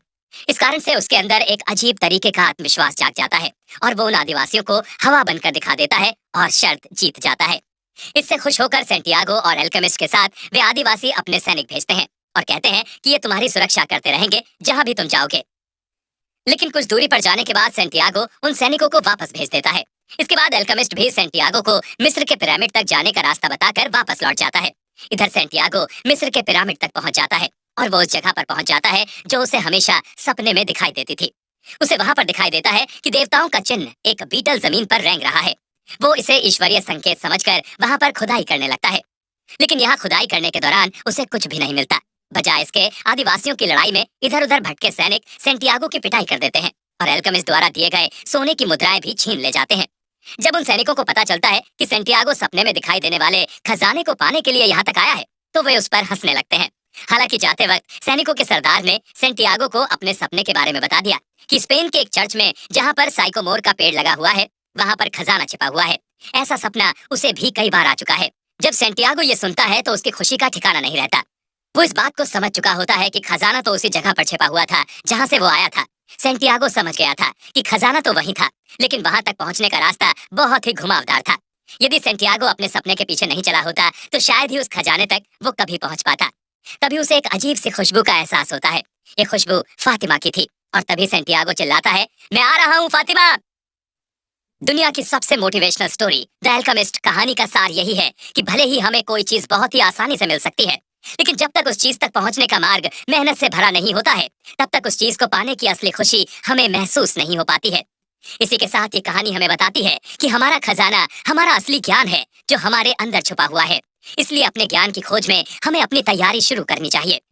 इस कारण से उसके अंदर एक अजीब तरीके का आत्मविश्वास जाग जाता है और वो उन आदिवासियों को हवा बनकर दिखा देता है और शर्त जीत जाता है। इससे खुश होकर सैंटियागो और एल्केमिस्ट के साथ वे आदिवासी अपने सैनिक भेजते हैं और कहते हैं कि ये तुम्हारी सुरक्षा करते रहेंगे जहां भी तुम जाओगे। लेकिन कुछ दूरी पर जाने के बाद सैंटियागो उन सैनिकों को वापस भेज देता है। इसके बाद एल्केमिस्ट भी सैंटियागो को मिस्र के पिरामिड तक जाने का रास्ता बताकर वापस लौट जाता है। इधर सैंटियागो मिस्र के पिरामिड तक पहुंच जाता है और वो उस जगह पर पहुंच जाता है जो उसे हमेशा सपने में दिखाई देती थी। उसे वहां पर दिखाई देता है कि देवताओं का चिन्ह एक बीटल जमीन पर रेंग रहा है। वो इसे ईश्वरीय संकेत समझकर वहां पर खुदाई करने लगता है। लेकिन यहाँ खुदाई करने के दौरान उसे कुछ भी नहीं मिलता। बजाय इसके आदिवासियों की लड़ाई में इधर उधर भटके सैनिक सैंटियागो की पिटाई कर देते हैं और एल्केमिस्ट द्वारा दिए गए सोने की मुद्राएं भी छीन ले जाते हैं। जब उन सैनिकों को पता चलता है कि सैंटियागो सपने में दिखाई देने वाले खजाने को पाने के लिए यहाँ तक आया है तो वे उस पर हंसने लगते हैं। हालांकि जाते वक्त सैनिकों के सरदार ने सैंटियागो को अपने सपने के बारे में बता दिया कि स्पेन के एक चर्च में जहाँ पर साइकोमोर का पेड़ लगा हुआ है वहाँ पर खजाना छिपा हुआ है। ऐसा सपना उसे भी कई बार आ चुका है। जब सैंटियागो ये सुनता है तो उसकी खुशी का ठिकाना नहीं रहता। वो इस बात को समझ चुका होता है कि खजाना तो उसी जगह पर छिपा हुआ था जहाँ से वो आया था। सैंटियागो समझ गया था कि खजाना तो वहीं था, लेकिन वहां तक पहुंचने का रास्ता बहुत ही घुमावदार था। यदि सैंटियागो अपने सपने के पीछे नहीं चला होता तो शायद ही उस खजाने तक वो कभी पहुंच पाता। तभी उसे एक अजीब सी खुशबू का एहसास होता है। ये खुशबू फातिमा की थी और तभी सैंटियागो चिल्लाता है, मैं आ रहा हूँ फातिमा। दुनिया की सबसे मोटिवेशनल स्टोरी द अल्केमिस्ट कहानी का सार यही है कि भले ही हमें कोई चीज बहुत ही आसानी से मिल सकती है, लेकिन जब तक उस चीज तक पहुंचने का मार्ग मेहनत से भरा नहीं होता है तब तक उस चीज को पाने की असली खुशी हमें महसूस नहीं हो पाती है। इसी के साथ ये कहानी हमें बताती है कि हमारा खजाना हमारा असली ज्ञान है जो हमारे अंदर छुपा हुआ है। इसलिए अपने ज्ञान की खोज में हमें अपनी तैयारी शुरू करनी चाहिए।